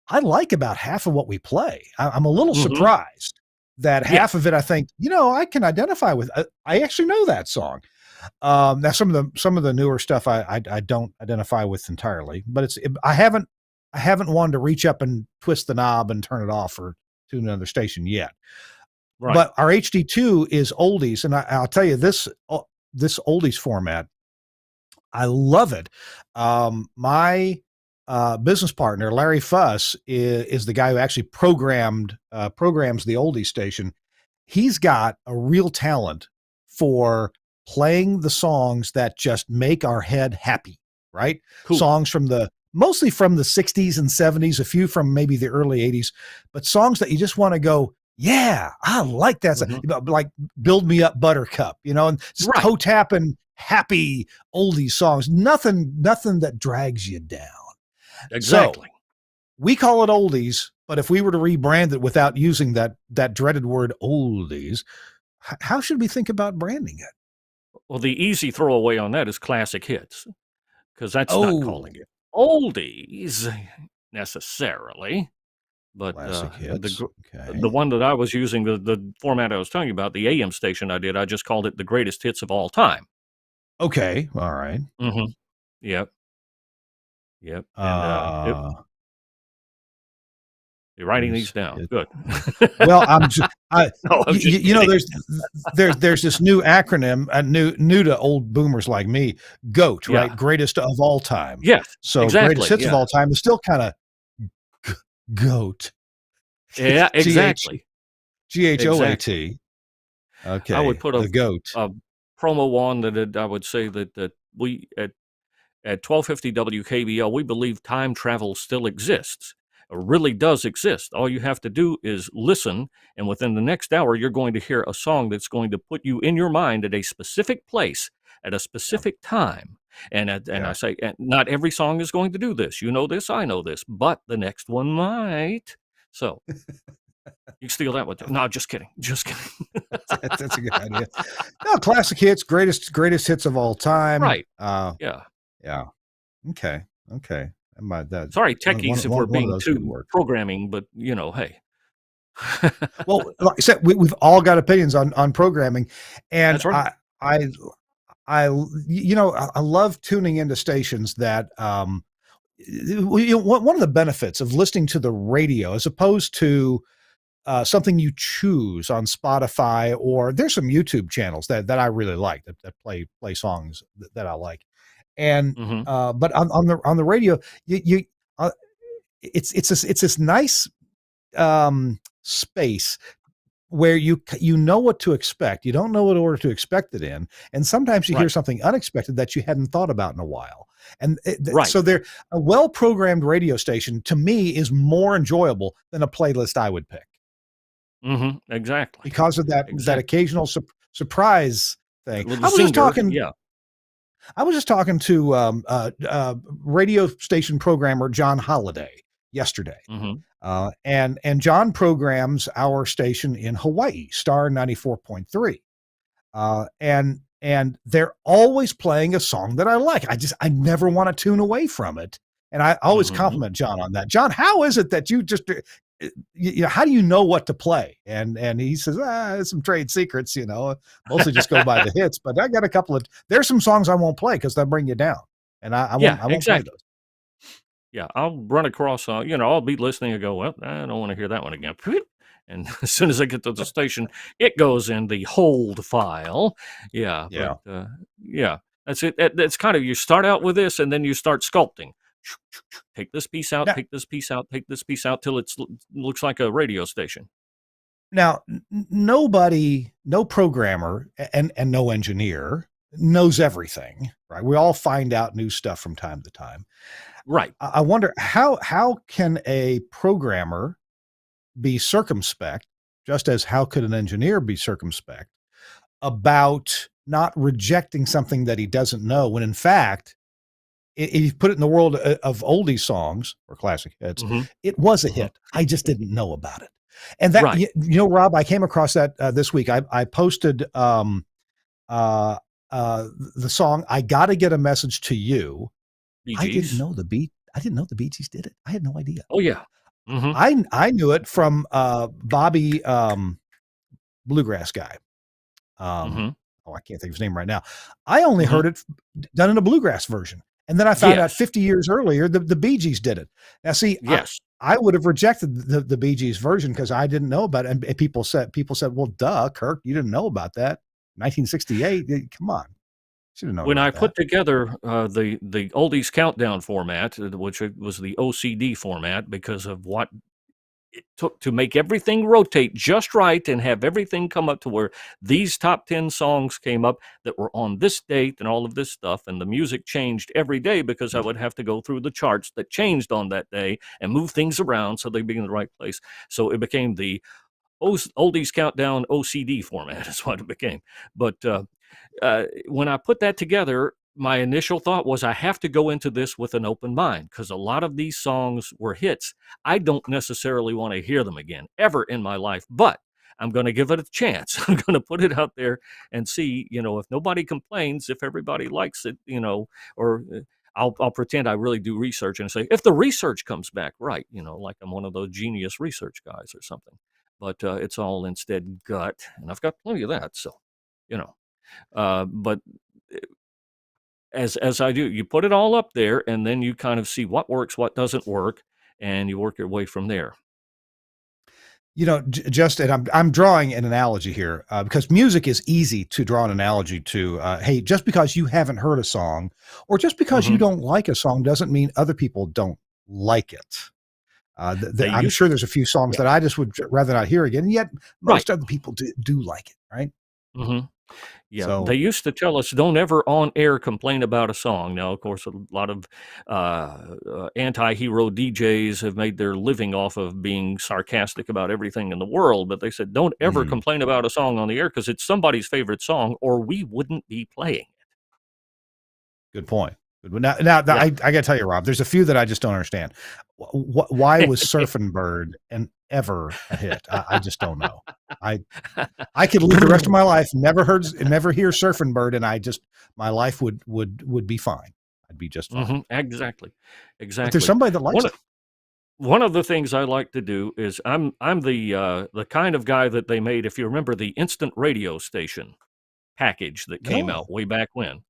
I like about half of what we play. I'm a little mhm. surprised that Yeah, half of it, I think, I can identify with. I actually know that song. Now some of the newer stuff I don't identify with entirely, but I haven't wanted to reach up and twist the knob and turn it off or tune another station yet. right. But our HD2 is oldies, and I'll tell you this oldies format, I love it. My business partner Larry Fuss is the guy who actually programs the oldies station. He's got a real talent for playing the songs that just make our head happy, right? Cool. Songs mostly from the 60s and 70s, a few from maybe the early 80s, but songs that you just want to go, yeah, I like that. Mhm. Like Build Me Up Buttercup, and just Right. toe tapping happy oldies songs. Nothing that drags you down. So Exactly. we call it oldies, but if we were to rebrand it without using that dreaded word oldies, how should we think about branding it? Well, the easy throwaway on that is classic hits, because that's not calling Oh, it oldies necessarily. But classic hits. the Okay. one that I was using, the format I was telling you about, the AM station I just called it the greatest hits of all time. Okay. All right. Hmm. Yep, yep. And Uh, you're writing these greatest down. hit. Good. Well, I'm just, No, I'm just kidding. there's this new acronym, new to old boomers like me, GOAT, right? Yeah. Greatest of all time. Yes. So greatest Exactly. hits of Yeah. all time is still kind of GOAT. Yeah. G H Exactly. Exactly. GHOAT. I would Okay, put the GOAT. a promo on I would say that we at 1250 WKBL, we believe time travel still exists. It really does exist. All you have to do is listen, and within the next hour, you're going to hear a song that's going to put you in your mind at a specific place at a Yeah, specific time. And I yeah. say, and not every song is going to do this. You know this, I know this, but the next one might. So you can steal that one. No, just kidding. Just kidding. That's a good idea. No, classic hits, greatest hits of all time. Right. Yeah. Yeah. Okay. Okay. I might that Sorry, one one techies, if we're one one of being those could too work. programming, but hey. Well, like I said, we've all got opinions on programming, and That's right. I I love tuning into stations that one of the benefits of listening to the radio as opposed to something you choose on Spotify, or there's some YouTube channels that I really like that play songs that I like. And Mhm. but on the radio, you uh, it's this nice space where you know what to expect. You don't know what order to expect it in, and sometimes you hear Right. something unexpected that you hadn't thought about in a while. And Right. so there, a well-programmed radio station to me is more enjoyable than a playlist I would pick Mhm. Exactly. because of that Exactly. occasional surprise That thing. little I was just zinger. talking Yeah. I was just talking to radio station programmer John Holliday yesterday. Mhm. And John programs our station in Hawaii, Star 94.3. And they're always playing a song that I like. I never want to tune away from it. And I always Mhm. compliment John on that. John, how is it that you just how do you know what to play? And he says, it's some trade secrets, mostly just go by the hits. But I got a couple of there's some songs I won't play because they'll bring you down, and I won't Yeah, I won't play exactly. those. Yeah, I'll run across, I'll be listening and go, "Well, I don't wanna hear that one again." And as soon as I get to the station, it goes in the hold file. Yeah, but, Yeah. yeah, that's it. That's kind of you start out with this, and then you start sculpting. Take this piece out, Now, take this piece out, take this piece out till it looks like a radio station. now, no programmer and no engineer knows everything, right? We all find out new stuff from time to time. Right. I wonder how can a programmer be circumspect just as how could an engineer be circumspect about not rejecting something that he doesn't know when in fact, if you put it in the world of oldie songs or classic hits, Mhm. it was a Mhm. hit. I just didn't know about it. And that, Right. Rob, I came across that this week. I posted uh, the song "I Gotta Get a Message to You." Bee I didn't Gees. know the beat. I didn't know the Bee Gees did it. I had no idea. Oh, yeah. Mhm. I knew it from Bobby, bluegrass guy. Um, Mhm. I can't think of his name right now. I only Mhm. heard it done in a bluegrass version, and then I found out Yes. 50 years earlier the Bee Gees did it. Now, see, Yes. I would have rejected the Bee Gees version because I didn't know about it, and people said, "Well, duh, Kirk, you didn't know about that." 1968. Come on, should have known When I about that. put together the oldies countdown format, which was the OCD format, because of what it took to make everything rotate just right and have everything come up to where these top 10 songs came up that were on this date and all of this stuff, and the music changed every day because I would have to go through the charts that changed on that day and move things around so they'd be in the right place. So it became the oldies countdown OCD format is what it became. But when I put that together, my initial thought was I have to go into this with an open mind because a lot of these songs were hits. I don't necessarily want to hear them again ever in my life, but I'm going to give it a chance. I'm going to put it out there and see, if nobody complains, if everybody likes it, or I'll pretend I really do research and say, if the research comes back right, like I'm one of those genius research guys or something. But it's all instead gut, and I've got plenty of that. So, you know. But as I do, you put it all up there, and then you kind of see what works, what doesn't work, and you work your way from there. Just and I'm drawing an analogy here because music is easy to draw an analogy to. Hey, just because you haven't heard a song, or just because you Hmm. don't like a song, doesn't mean other people don't like it. They I'm used, sure there's a few songs yeah, that I just would rather not hear again. And yet, right. most other people do like it, right? Hmm. Yeah, they So, used to tell us don't ever on air complain about a song. Now, of course, a lot of anti-hero DJs have made their living off of being sarcastic about everything in the world, but they said don't ever mm, complain about a song on the air because it's somebody's favorite song, or we wouldn't be playing it. good point. Now, Yeah. I got to tell you, Rob, there's a few that I just don't understand. Why was Surfin' Bird and ever a hit? I just don't know. I I could live the rest of my life never hear Surfing Bird, and my life would be fine. I'd be just fine. Exactly, But there's exactly. somebody that likes One it. of one of the things I like to do is I'm the kind of guy that they made. If you remember the instant radio station package that came No, out way back when,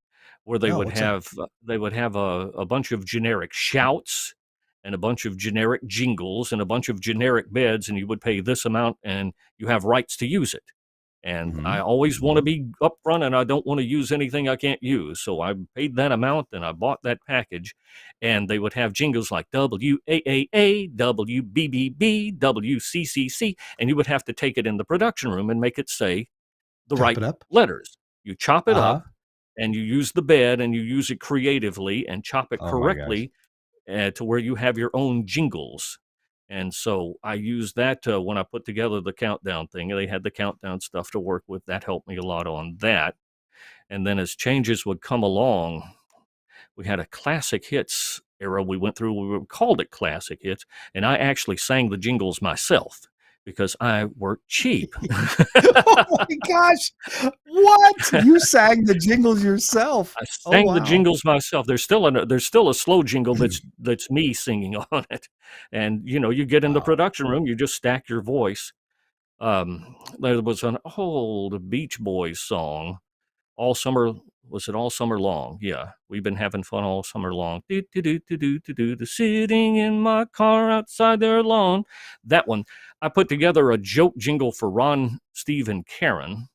where no, what's that? they would have a bunch of generic shouts and a bunch of generic jingles and a bunch of generic beds, and you would pay this amount and you have rights to use it. And Hmm. I always want to be upfront and I don't want to use anything I can't use. So I paid that amount and I bought that package. And they would have jingles like WAAA, WBBB, WCCC, and you would have to take it in the production room and make it say the Chop right it up. letters. You chop it Uh huh. up and you use the bed and you use it creatively and chop it Oh my gosh. correctly to where you have your own jingles. And so I used that when I put together the countdown thing. They had the countdown stuff to work with. That helped me a lot on that. And then as changes would come along, we had a classic hits era we went through. We called it classic hits. And I actually sang the jingles myself because I worked cheap. Oh my gosh. What? You sang the jingles yourself. I Oh sang the wow. jingles myself. There's still a slow jingle that's me singing on it, and you get in the Wow. production room, you just stack your voice. There was an old Beach Boys song, all summer. Was it all summer long? Yeah, we've been having fun all summer long. Do do do do do do do. The sitting in my car outside their lawn. That one, I put together a joke jingle for Ron, Steve, and Karen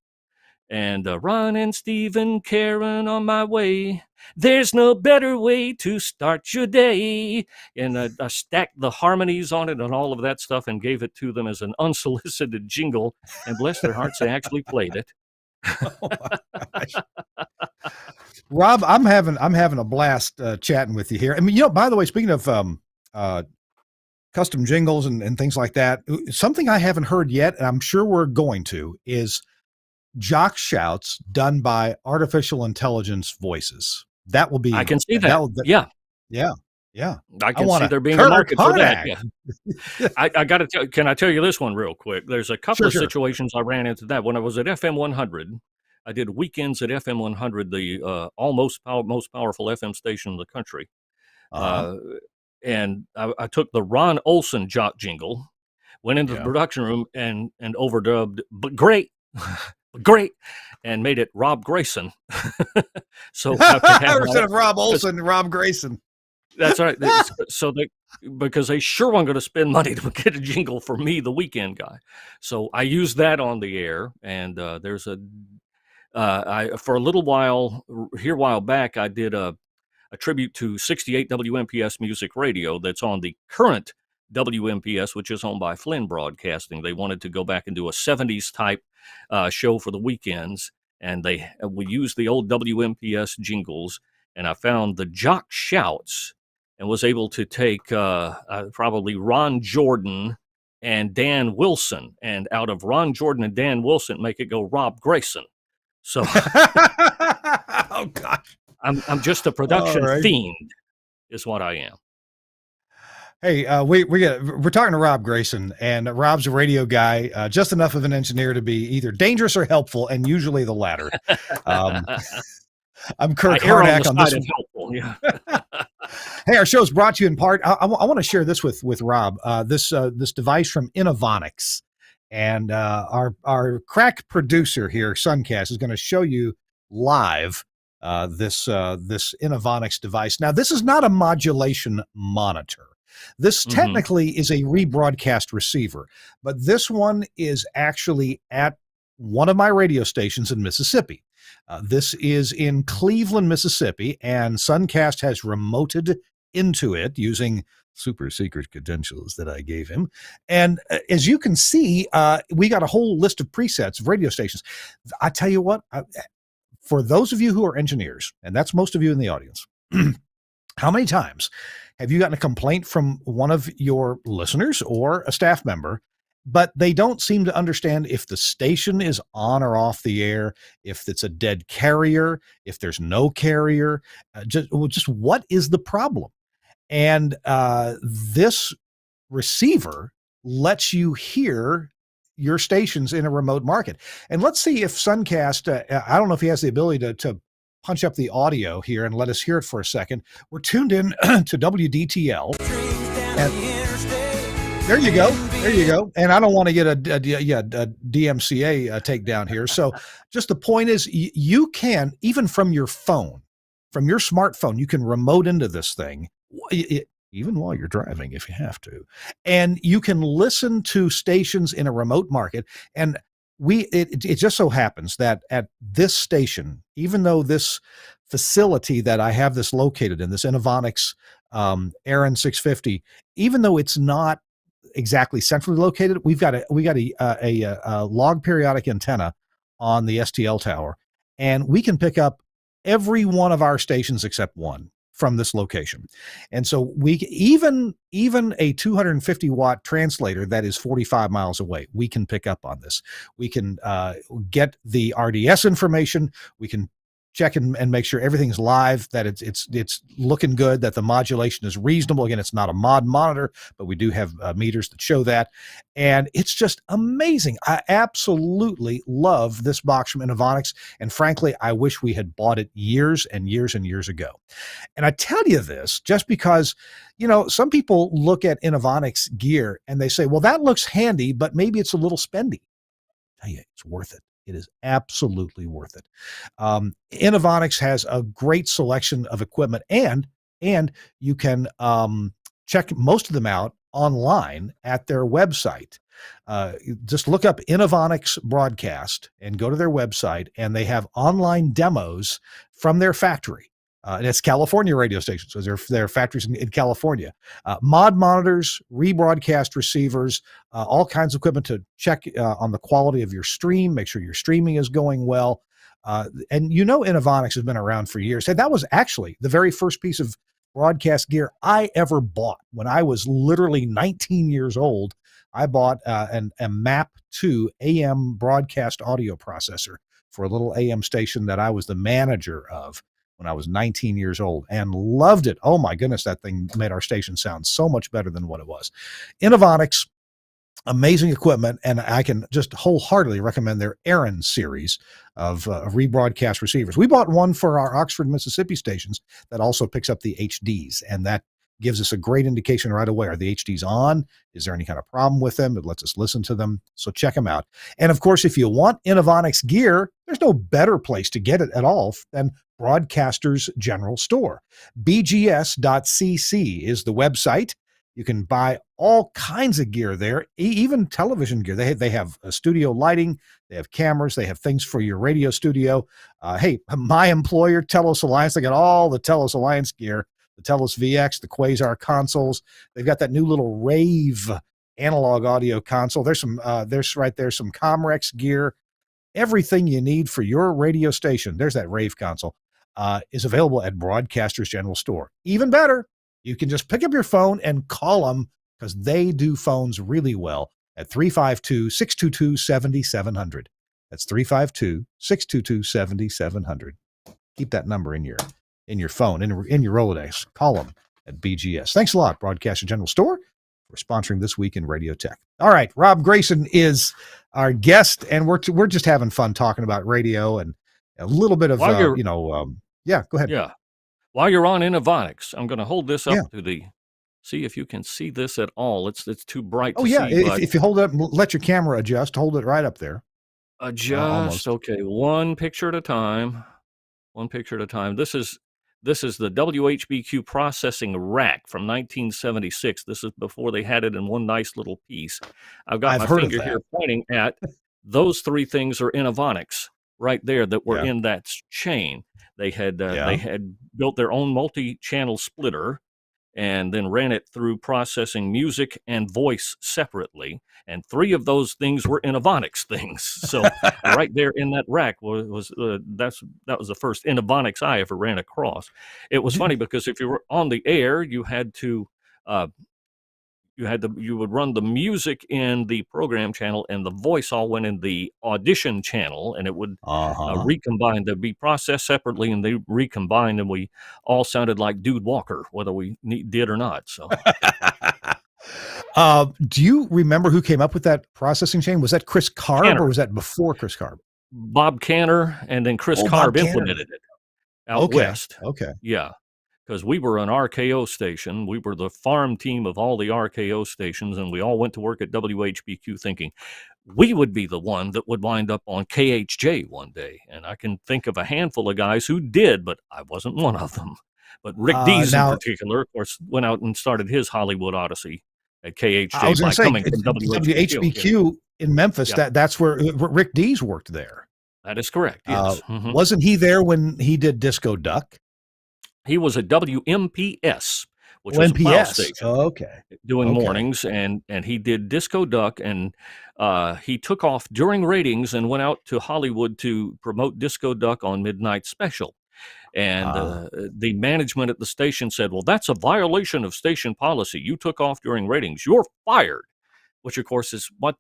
and Ron and Steve and Karen on my way. There's no better way to start your day. And I stacked the harmonies on it and all of that stuff and gave it to them as an unsolicited jingle. And bless their hearts, they actually played it. Oh my gosh. Rob, I'm having a blast chatting with you here. I mean, by the way, speaking of custom jingles and things like that. Something I haven't heard yet, and I'm sure we're going to, is jock shouts done by artificial intelligence voices. That will be. I can see that. Will, Yeah. Yeah. Yeah. I can want see a there being a Kurt market for that. Harnack. Yeah. I got to tell. Can I tell you this one real quick? There's a couple of Sure. situations I ran into that when I was at FM 100. I did weekends at FM 100, the most powerful FM station in the country. And I took the Ron Olson jock jingle, went into the production room and overdubbed, but great, great, and made it Rob Grayson. So instead of Rob Olson, Rob Grayson. That's right. So because they sure weren't going to spend money to get a jingle for me, the weekend guy. So I used that on the air, and there's for a little while here, a while back, I did a tribute to 68 WMPS Music Radio that's on the current WMPS, which is owned by Flynn Broadcasting. They wanted to go back and do a 70s type show for the weekends, and we used the old WMPS jingles, and I found the jock shouts and was able to take probably Ron Jordan and Dan Wilson, and out of Ron Jordan and Dan Wilson, make it go Rob Grayson. So, oh gosh, I'm just a production fiend, is what I am. Hey, we're talking to Rob Grayson, and Rob's a radio guy, just enough of an engineer to be either dangerous or helpful, and usually the latter. I'm Kirk Harnack on this one. Helpful, yeah. Hey, our show's brought to you in part. I want to share this with Rob. This device from Innovonics, and our crack producer here, Suncast, is going to show you live this Innovonics device. Now, this is not a modulation monitor. This technically is a rebroadcast receiver, but this one is actually at one of my radio stations in Mississippi. This is in Cleveland, Mississippi, and Suncast has remoted into it using super secret credentials that I gave him. And as you can see, we got a whole list of presets of radio stations. I tell you what, for those of you who are engineers, and that's most of you in the audience, how many times have you gotten a complaint from one of your listeners or a staff member, but they don't seem to understand if the station is on or off the air, if it's a dead carrier, if there's no carrier, just what is the problem? And this receiver lets you hear your stations in a remote market. And let's see if Suncast, I don't know if he has the ability to punch up the audio here and let us hear it for a second. We're tuned in to WDTL. There you go. There you go. And I don't want to get a DMCA takedown here. So just the point is, you can, even from your phone, from your smartphone, you can remote into this thing, even while you're driving if you have to. And you can listen to stations in a remote market. And it just so happens that at this station, even though this facility that I have this located in, this Innovonics Aaron 650, even though it's not exactly centrally located, we got a log periodic antenna on the STL tower, and we can pick up every one of our stations except one from this location. And so we even a 250 watt translator that is 45 miles away, we can pick up on this. We can get the RDS information. We can check and make sure everything's live, that it's looking good, that the modulation is reasonable. Again, it's not a mod monitor, but we do have meters that show that. And it's just amazing. I absolutely love this box from Innovonics. And frankly, I wish we had bought it years and years and years ago. And I tell you this just because, some people look at Innovonics gear and they say, well, that looks handy, but maybe it's a little spendy. I tell you, it's worth it. It is absolutely worth it. Innovonics has a great selection of equipment, and you can check most of them out online at their website. Just look up Innovonics Broadcast and go to their website, and they have online demos from their factory. And it's California radio stations, so their factories in California. Mod monitors, rebroadcast receivers, all kinds of equipment to check on the quality of your stream, make sure your streaming is going well. And Innovonics has been around for years. And that was actually the very first piece of broadcast gear I ever bought. When I was literally 19 years old, I bought a MAP 2 AM broadcast audio processor for a little AM station that I was the manager of when I was 19 years old and loved it. Oh my goodness, that thing made our station sound so much better than what it was. Innovonics, amazing equipment, and I can just wholeheartedly recommend their Aaron series of rebroadcast receivers. We bought one for our Oxford, Mississippi stations that also picks up the HDs, and that gives us a great indication right away. Are the HDs on? Is there any kind of problem with them? It lets us listen to them. So check them out. And of course, if you want Innovonics gear, there's no better place to get it at all than Broadcasters General Store. bgs.cc is the website. You can buy all kinds of gear there, even television gear. They have studio lighting, they have cameras, they have things for your radio studio. Hey, my employer, Telos Alliance, they got all the Telos Alliance gear, the Telos VX, the Quasar consoles. They've got that new little Rave analog audio console. There's some Comrex gear. Everything you need for your radio station, there's that Rave console, is available at Broadcasters General Store. Even better, you can just pick up your phone and call them because they do phones really well at 352-622-7700. That's 352-622-7700. Keep that number in your phone, in your Rolodex. Call them at BGS. Thanks a lot, Broadcaster General Store, for sponsoring This Week in Radio Tech. All right, Rob Grayson is our guest, and we're just having fun talking about radio and a little bit of, yeah, go ahead. Yeah. While you're on Innovonics, I'm going to hold this up to see if you can see this at all. It's too bright to see. If you hold it up, let your camera adjust. Hold it right up there. Adjust. Okay, one picture at a time. One picture at a time. This is the WHBQ processing rack from 1976. This is before they had it in one nice little piece. I've got my finger here pointing at those three things are Innovonics right there that were in that chain. They had built their own multi-channel splitter and then ran it through processing music and voice separately. And three of those things were Innovonics things. So right there in that rack was that was the first Innovonics I ever ran across. It was funny because if you were on the air, you would run the music in the program channel and the voice all went in the audition channel, and it would recombine. They'd be processed separately and they recombined, and we all sounded like Dude Walker, whether we did or not. So, do you remember who came up with that processing chain? Was that Chris Carb or was that before Chris Carb? Bob Canner, and then Chris Carb implemented it out west. Okay. Yeah. Because we were an RKO station. We were the farm team of all the RKO stations, and we all went to work at WHBQ thinking we would be the one that would wind up on KHJ one day. And I can think of a handful of guys who did, but I wasn't one of them. But Rick Dees in particular, of course, went out and started his Hollywood odyssey at KHJ by coming from WHBQ in Memphis. Yeah. That's where Rick Dees worked there. That is correct, yes. Wasn't he there when he did Disco Duck? He was at WMPS, which was a plow station, doing mornings, and he did Disco Duck, and he took off during ratings and went out to Hollywood to promote Disco Duck on Midnight Special. And the management at the station said, well, that's a violation of station policy. You took off during ratings. You're fired, which, of course, is what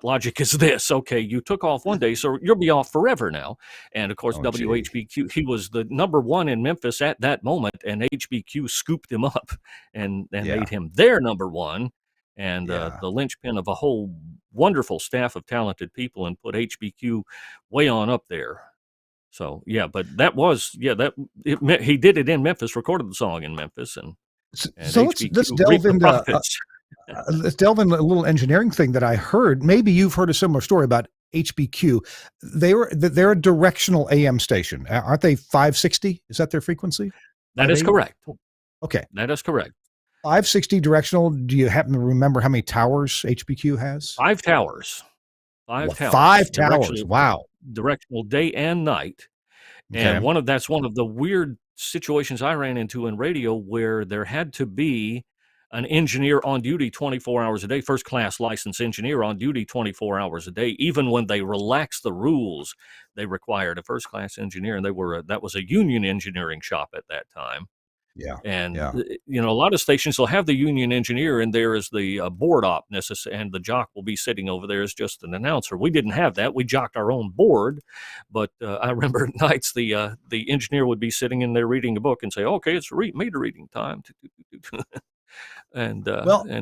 logic is this? Okay, you took off one day, so you'll be off forever now. And of course, WHBQ, he was the number one in Memphis at that moment, and HBQ scooped him up and made him their number one, and the linchpin of a whole wonderful staff of talented people, and put HBQ way on up there. So but that was he did it in Memphis, recorded the song in Memphis, and so let's delve into. Let's delve into a little engineering thing that I heard. Maybe you've heard a similar story about HBQ. They're a directional AM station, aren't they? 560, is that their frequency? That is correct. Okay, that is correct. 560 directional. Do you happen to remember how many towers HBQ has? 5 towers. 5 towers. 5 towers. Wow. Directional day and night. And that's one of the weird situations I ran into in radio, where there had to be an engineer on duty 24 hours a day, first class licensed engineer on duty 24 hours a day. Even when they relaxed the rules, they required a first class engineer, and that was a union engineering shop at that time. Yeah. And Yeah. a lot of stations will have the union engineer in there as the board op, and the jock will be sitting over there as just an announcer. We didn't have that. We jocked our own board, but I remember at nights the engineer would be sitting in there reading a book and say, "Okay, it's meter reading time," Well, and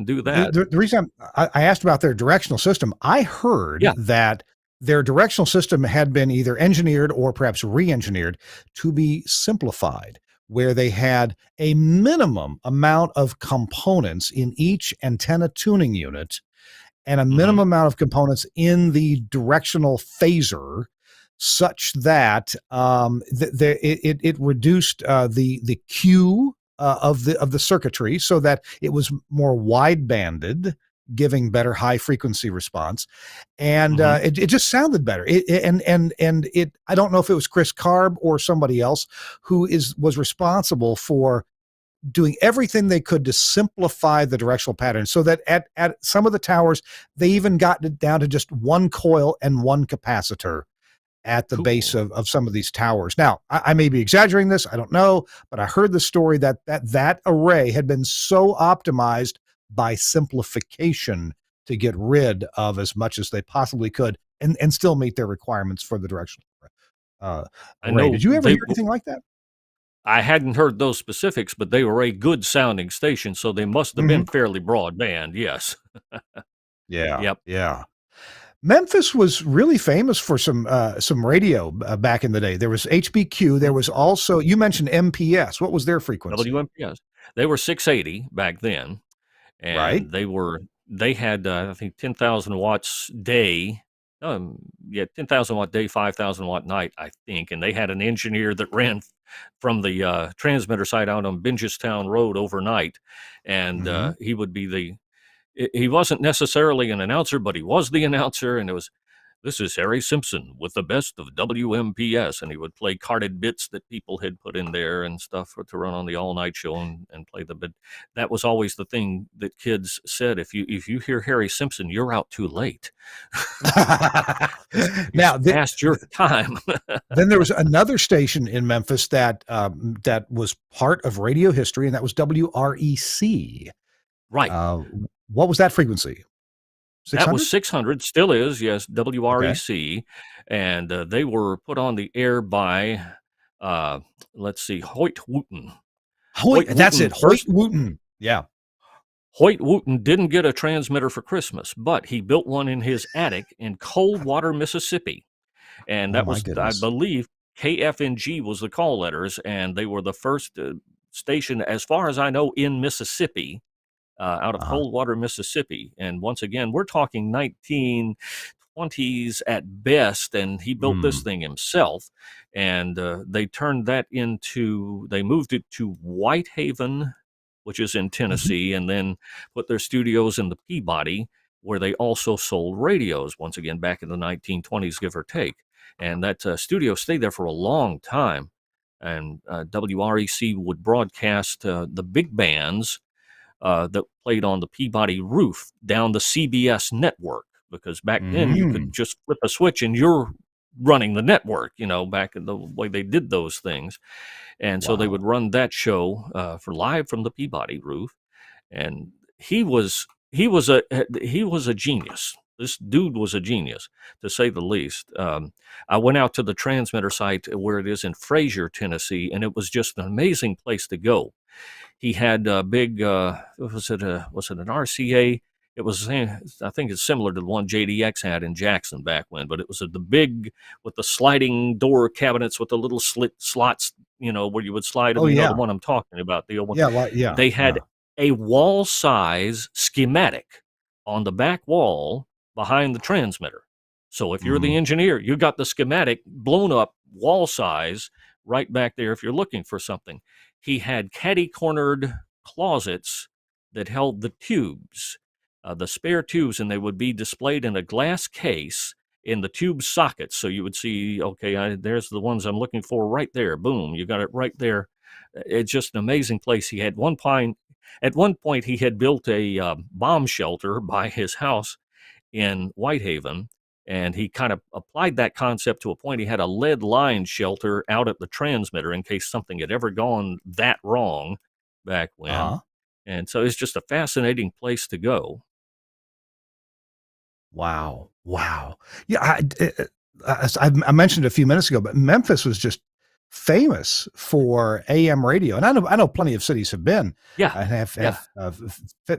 do the, that. the, the reason I asked about their directional system, I heard Yeah. that their directional system had been either engineered or perhaps re-engineered to be simplified, where they had a minimum amount of components in each antenna tuning unit and a minimum amount of components in the directional phaser, such that it reduced the Q of the circuitry, so that it was more wide banded, giving better high frequency response, and it just sounded better. And I don't know if it was Chris Karb or somebody else who was responsible for doing everything they could to simplify the directional pattern, so that at some of the towers, they even got it down to just one coil and one capacitor at the base of some of these towers. Now, I may be exaggerating this, I don't know, but I heard the story that array had been so optimized by simplification to get rid of as much as they possibly could and still meet their requirements for the directional I array. know Did you ever hear anything like that? I hadn't heard those specifics, but they were a good sounding station, so they must have been fairly broadband. Yes. Yeah. Yep. Yeah. Memphis was really famous for some radio back in the day. There was HBQ. There was also, you mentioned MPS. What was their frequency? WMPS. They were 680 back then, Right. and they had I think 10,000 watts day. 10,000 watt day, 5,000 watt night, I think. And they had an engineer that ran from the transmitter site out on Bingestown Road overnight, and he would be he wasn't necessarily an announcer, but he was the announcer, and this is Harry Simpson with the best of WMPS, and he would play carded bits that people had put in there and stuff to run on the all-night show and play the bit. That was always the thing that kids said: if you hear Harry Simpson, you're out too late. Now, past your time. Then there was another station in Memphis that was part of radio history, and that was WREC. Right. What was that frequency? 600? That was 600, still is, yes, WREC. Okay. And they were put on the air by, let's see, Hoyt Wooten. That's it, Hoyt Wooten. Yeah. Hoyt Wooten didn't get a transmitter for Christmas, but he built one in his attic in Coldwater, Mississippi. And that was, I believe, KFNG was the call letters, and they were the first station, as far as I know, in Mississippi. Out of Coldwater, Mississippi. And once again, we're talking 1920s at best, and he built this thing himself. And they moved it to Whitehaven, which is in Tennessee, and then put their studios in the Peabody, where they also sold radios, once again, back in the 1920s, give or take. And that studio stayed there for a long time. And WREC would broadcast the big bands that played on the Peabody roof down the CBS network, because back then you could just flip a switch and you're running the network, back in the way they did those things. And so they would run that show for live from the Peabody roof. And he was a genius. This dude was a genius, to say the least. I went out to the transmitter site where it is in Fraser, Tennessee, and it was just an amazing place to go. He had a big, was it an RCA? It was, I think it's similar to the one JDX had in Jackson back when, but it was the big, with the sliding door cabinets with the little slots, where you would slide them. The one I'm talking about, the old one. Yeah, they had a wall size schematic on the back wall behind the transmitter. So if you're the engineer, you got the schematic blown up wall size right back there if you're looking for something. He had catty-cornered closets that held the tubes, the spare tubes, and they would be displayed in a glass case in the tube sockets. So you would see, okay, there's the ones I'm looking for right there. Boom, you got it right there. It's just an amazing place. He had at one point, he had built a bomb shelter by his house in Whitehaven, And he kind of applied that concept to a point. He had a lead line shelter out at the transmitter in case something had ever gone that wrong back when. Uh-huh. And so it's just a fascinating place to go. Wow. Wow. Yeah. I mentioned it a few minutes ago, but Memphis was just famous for AM radio. And I know plenty of cities have been Yeah. and have Yeah.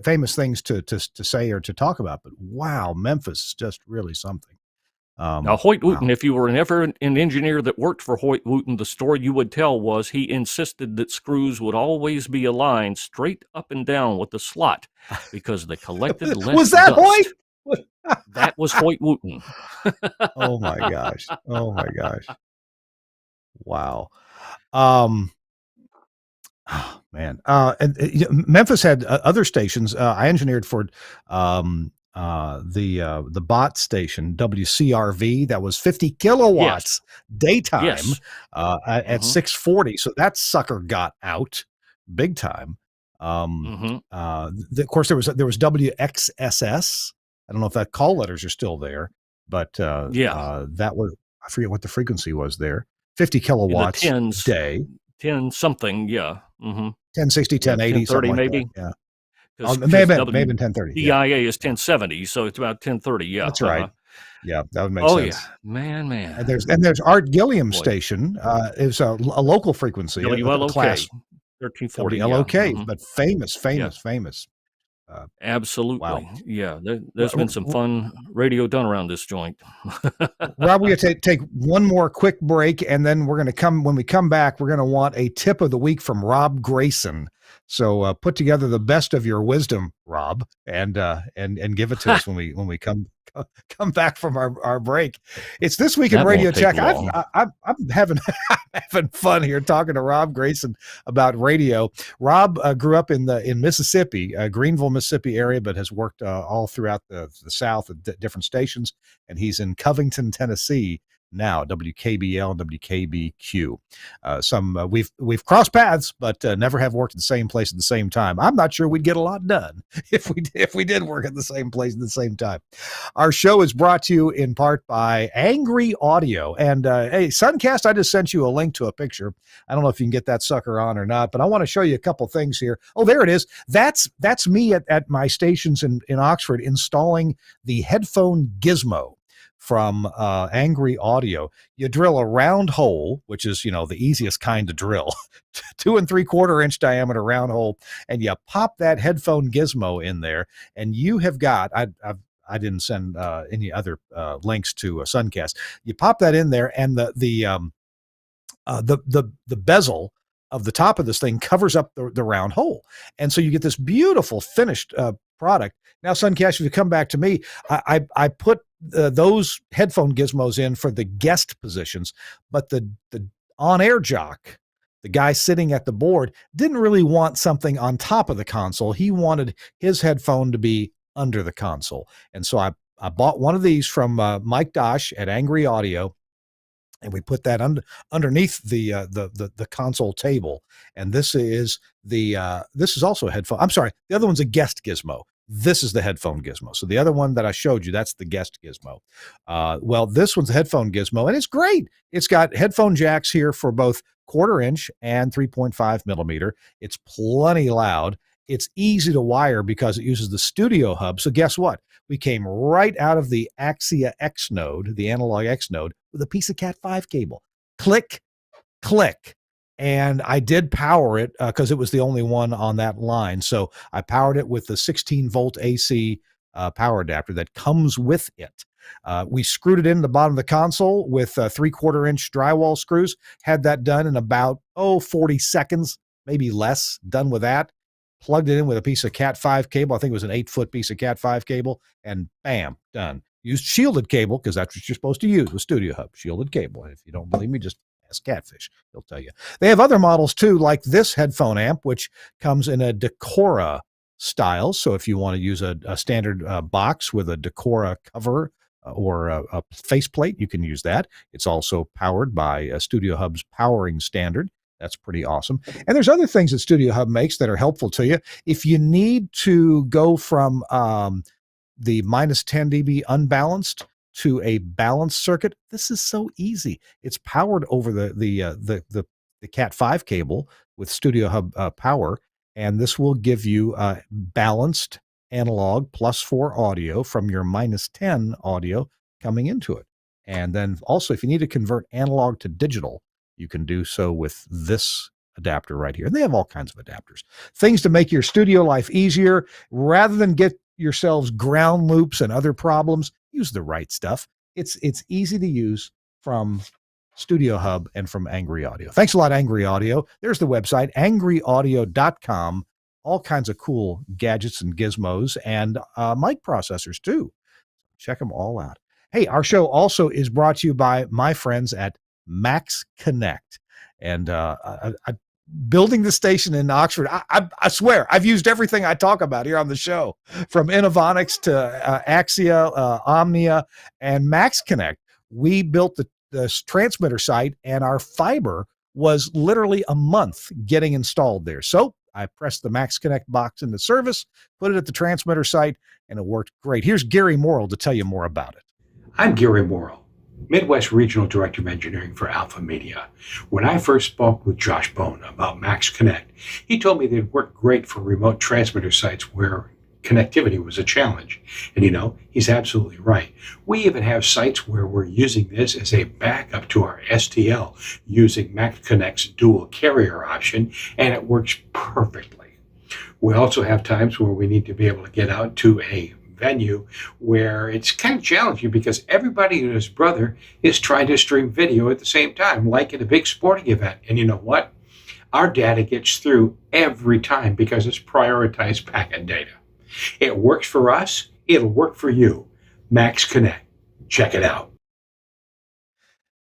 famous things to say or to talk about, but wow, Memphis is just really something. Now, Hoyt Wow. Wooten, if you were ever an engineer that worked for Hoyt Wooten, the story you would tell was he insisted that screws would always be aligned straight up and down with the slot because they collected less Was that dust. Hoyt? That was Hoyt Wooten. Oh my gosh. Oh my gosh. Wow. Oh, man. Memphis had other stations. I engineered for the bot station WCRV that was 50 kilowatts daytime Yes. at 640. So that sucker got out big time. Of course, there was WXSS. I don't know if that call letters are still there, but that was, I forget what the frequency was there. 50 kilowatts in the 10s, day. 10 something, yeah. 1060, 1080, 1030 something like maybe. that. Yeah. Because May have been 1030. DIA is 1070, so it's about 1030. Yeah, that's right. Yeah, that would make sense. Yeah, man. And there's Art Gilliam's station. It was a local frequency, WLOK, class 1340. WLOK, but famous. Absolutely. Wow. Yeah, there's been some fun radio done around this joint. Rob, we're going to take one more quick break, and then when we come back, we're going to want a tip of the week from Rob Grayson. So put together the best of your wisdom, Rob, and give it to us when we come back from our break. It's This Week in Radio Tech. I'm having fun here talking to Rob Grayson about radio. Rob grew up in Mississippi, Greenville, Mississippi area, but has worked all throughout the South at different stations, and he's in Covington, Tennessee now, WKBL and WKBQ. We've crossed paths, but never have worked at the same place at the same time. I'm not sure we'd get a lot done if we did work at the same place at the same time. Our show is brought to you in part by Angry Audio. And hey, Suncast, I just sent you a link to a picture. I don't know if you can get that sucker on or not, but I want to show you a couple things here. Oh, there it is. That's me at my stations in Oxford installing the headphone gizmo from Angry Audio. You drill a round hole, which is, the easiest kind to drill, 2 3/4 inch diameter round hole, and you pop that headphone gizmo in there, and you have got, I didn't send any other links to Suncast. You pop that in there, and the bezel of the top of this thing covers up the round hole, and so you get this beautiful finished product. Now, Suncast, if you come back to me, I put those headphone gizmos in for the guest positions, but the on-air jock, the guy sitting at the board, didn't really want something on top of the console. He wanted his headphone to be under the console. And so I bought one of these from Mike Dosh at Angry Audio, and we put that underneath the console table. And this is also a headphone. I'm sorry, the other one's a guest gizmo. This is the headphone gizmo. So the other one that I showed you, that's the guest gizmo. Well, this one's the headphone gizmo, and it's great. It's got headphone jacks here for both 1/4 inch and 3.5 millimeter. It's plenty loud. It's easy to wire because it uses the studio hub. So guess what? We came right out of the Axia X node, the analog X node, with a piece of Cat5 cable. Click, click. And I did power it because it was the only one on that line. So I powered it with the 16-volt AC power adapter that comes with it. We screwed it in the bottom of the console with 3/4 inch drywall screws. Had that done in about 40 seconds, maybe less. Done with that. Plugged it in with a piece of Cat5 cable. I think it was an 8-foot piece of Cat5 cable, and bam, done. Used shielded cable because that's what you're supposed to use with Studio Hub, shielded cable. And if you don't believe me, just ask Catfish. He'll tell you. They have other models too, like this headphone amp, which comes in a Decora style. So if you want to use a standard box with a Decora cover or a faceplate, you can use that. It's also powered by Studio Hub's powering standard. That's pretty awesome. And there's other things that Studio Hub makes that are helpful to you. If you need to go from the -10 dB unbalanced to a balanced circuit. This is so easy. It's powered over the Cat 5 cable with Studio Hub power, and this will give you balanced analog +4 audio from your -10 audio coming into it. And then also, if you need to convert analog to digital, you can do so with this adapter right here. And they have all kinds of adapters, things to make your studio life easier. Rather than get yourselves ground loops and other problems, use the right stuff. It's easy to use from Studio Hub and from Angry Audio. Thanks a lot, Angry Audio. There's the website, angryaudio.com. All kinds of cool gadgets and gizmos and mic processors too. Check them all out. Hey, our show also is brought to you by my friends at Max Connect. And building the station in Oxford, I swear, I've used everything I talk about here on the show, from Innovonics to Axia, Omnia, and Max Connect. We built the transmitter site, and our fiber was literally a month getting installed there. So I pressed the Max Connect box into service, put it at the transmitter site, and it worked great. Here's Gary Morrill to tell you more about it. I'm Gary Morrill, Midwest Regional Director of Engineering for Alpha Media. When I first spoke with Josh Bone about Max Connect, he told me they'd work great for remote transmitter sites where connectivity was a challenge. And he's absolutely right. We even have sites where we're using this as a backup to our STL using Max Connect's dual carrier option, and it works perfectly. We also have times where we need to be able to get out to a venue where it's kind of challenging because everybody and his brother is trying to stream video at the same time, like at a big sporting event. And you know what? Our data gets through every time because it's prioritized packet data. It works for us. It'll work for you. Max Connect. Check it out.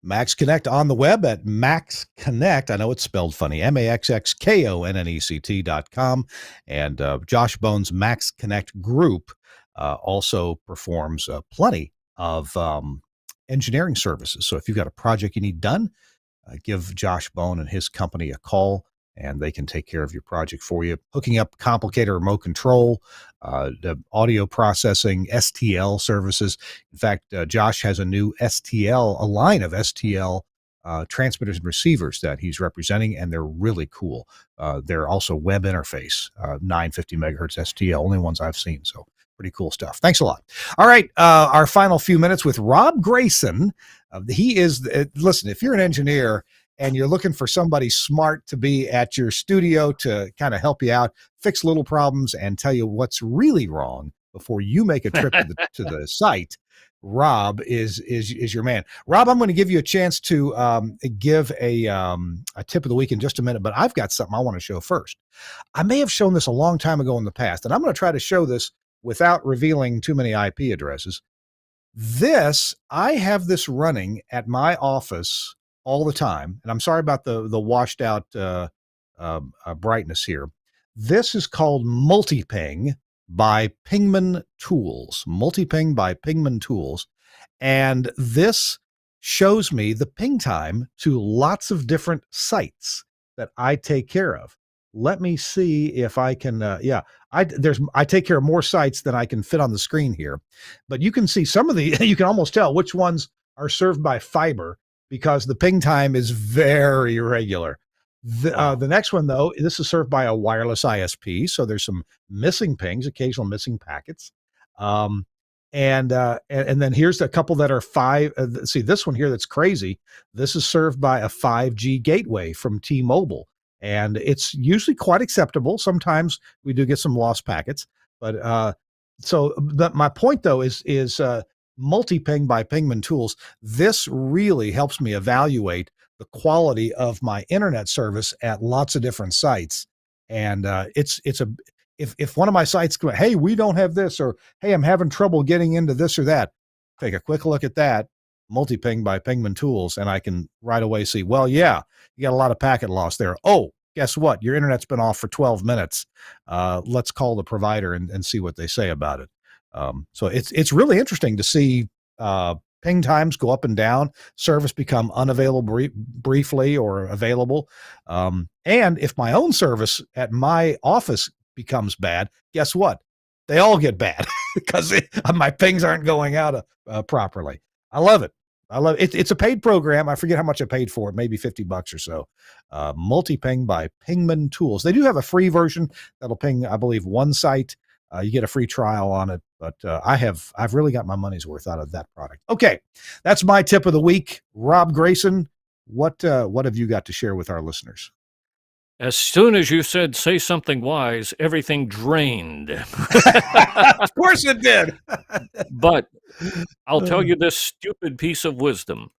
Max Connect on the web at Max Connect. I know it's spelled funny. MAXXKONNECT.com. And Josh Bone's Max Connect group also performs plenty of engineering services. So if you've got a project you need done, give Josh Bone and his company a call, and they can take care of your project for you. Hooking up complicated remote control, the audio processing, STL services. In fact, Josh has a new STL, a line of STL transmitters and receivers that he's representing, and they're really cool. They're also web interface, 950 megahertz STL, only ones I've seen. So pretty cool stuff. Thanks a lot. All right. Our final few minutes with Rob Grayson. He is, listen, if you're an engineer and you're looking for somebody smart to be at your studio to kind of help you out, fix little problems, and tell you what's really wrong before you make a trip to the site, Rob is your man. Rob, I'm going to give you a chance to give a tip of the week in just a minute, but I've got something I want to show first. I may have shown this a long time ago in the past, and I'm going to try to show this without revealing too many IP addresses. I have this running at my office all the time, and I'm sorry about the washed out brightness here. This is called Multiping by Pingman Tools. Multiping by Pingman Tools, and this shows me the ping time to lots of different sites that I take care of. Let me see if I can, I take care of more sites than I can fit on the screen here, but you can see some of you can almost tell which ones are served by fiber because the ping time is very regular. The next one, though, this is served by a wireless ISP, so there's some missing pings, occasional missing packets. And then here's a couple that are see this one here that's crazy. This is served by a 5G gateway from T-Mobile. And it's usually quite acceptable. Sometimes we do get some lost packets, but my point though is Multiping by Pingman Tools. This really helps me evaluate the quality of my internet service at lots of different sites. And if one of my sites go, hey, we don't have this, or hey, I'm having trouble getting into this or that, take a quick look at that. Multiping by Pingman Tools, and I can right away see, well, yeah, you got a lot of packet loss there. Oh, guess what? Your internet's been off for 12 minutes. Let's call the provider and see what they say about it. So it's really interesting to see ping times go up and down, service become unavailable briefly or available. And if my own service at my office becomes bad, guess what? They all get bad. because my pings aren't going out properly. I love it. I love it. It's a paid program. I forget how much I paid for it, maybe $50 or so. Multi-ping by Pingman Tools. They do have a free version that'll ping, I believe, one site. You get a free trial on it, but I've really got my money's worth out of that product. Okay, that's my tip of the week. Rob Grayson, what have you got to share with our listeners? As soon as you said, say something wise, everything drained. Of course it did. But I'll tell you this stupid piece of wisdom.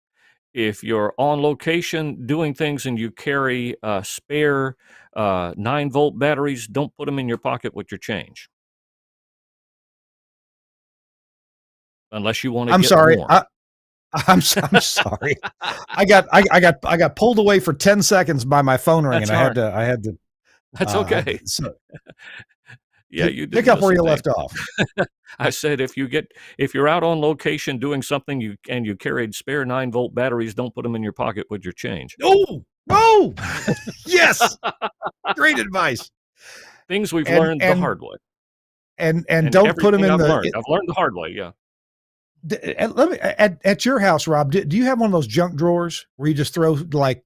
If you're on location doing things and you carry spare 9-volt batteries, don't put them in your pocket with your change. Unless you want to I'm get sorry. warm. I'm sorry. I got pulled away for 10 seconds by my phone ring, That's and hard. I had to. That's okay. Yeah, you pick up where you left off. I said if you're out on location doing something and you carried spare 9-volt batteries, don't put them in your pocket with your change. Oh, yes, great advice. Things we've learned the hard way. And don't put them in I've learned the hard way. Yeah. Let me at your house, Rob. Do you have one of those junk drawers where you just throw like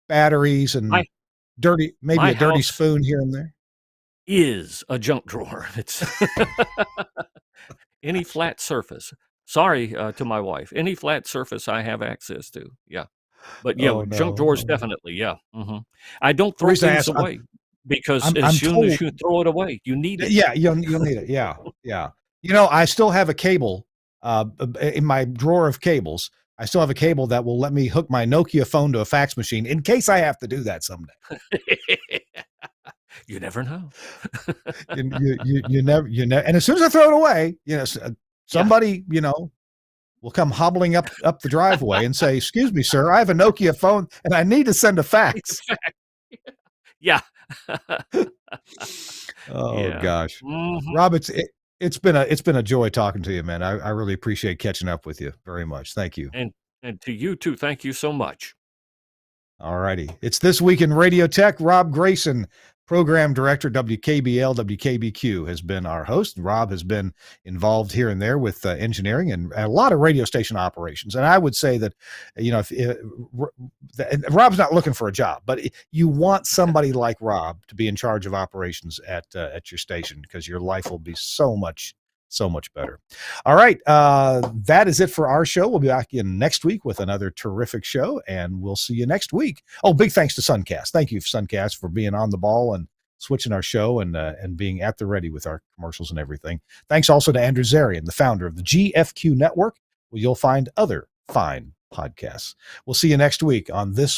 batteries and dirty spoon here and there? Is a junk drawer. It's any flat surface. Sorry to my wife. Any flat surface I have access to. Yeah. But yeah, junk drawers definitely. Yeah. Mm-hmm. I don't throw things away because as soon as you throw it away, you need it. Yeah, you'll need it. Yeah, yeah. You know, I still have a cable in my drawer of cables. I still have a cable that will let me hook my Nokia phone to a fax machine in case I have to do that someday. You never know. you never. And as soon as I throw it away, somebody, will come hobbling up the driveway and say, "Excuse me, sir, I have a Nokia phone and I need to send a fax." Yeah. Gosh, Mm-hmm. Rob, it's been a joy talking to you, man. I really appreciate catching up with you very much. Thank you. And to you too. Thank you so much. All righty. It's This Week in Radio Tech. Rob Grayson, Program Director, WKBL, WKBQ, has been our host. Rob has been involved here and there with engineering and a lot of radio station operations. And I would say that, Rob's not looking for a job, but you want somebody like Rob to be in charge of operations at your station, because your life will be so much better. All right. That is it for our show. We'll be back in next week with another terrific show, and we'll see you next week. Oh, big thanks to Suncast. Thank you, Suncast, for being on the ball and switching our show and being at the ready with our commercials and everything. Thanks also to Andrew Zarian, the founder of the GFQ Network, where you'll find other fine podcasts. We'll see you next week on This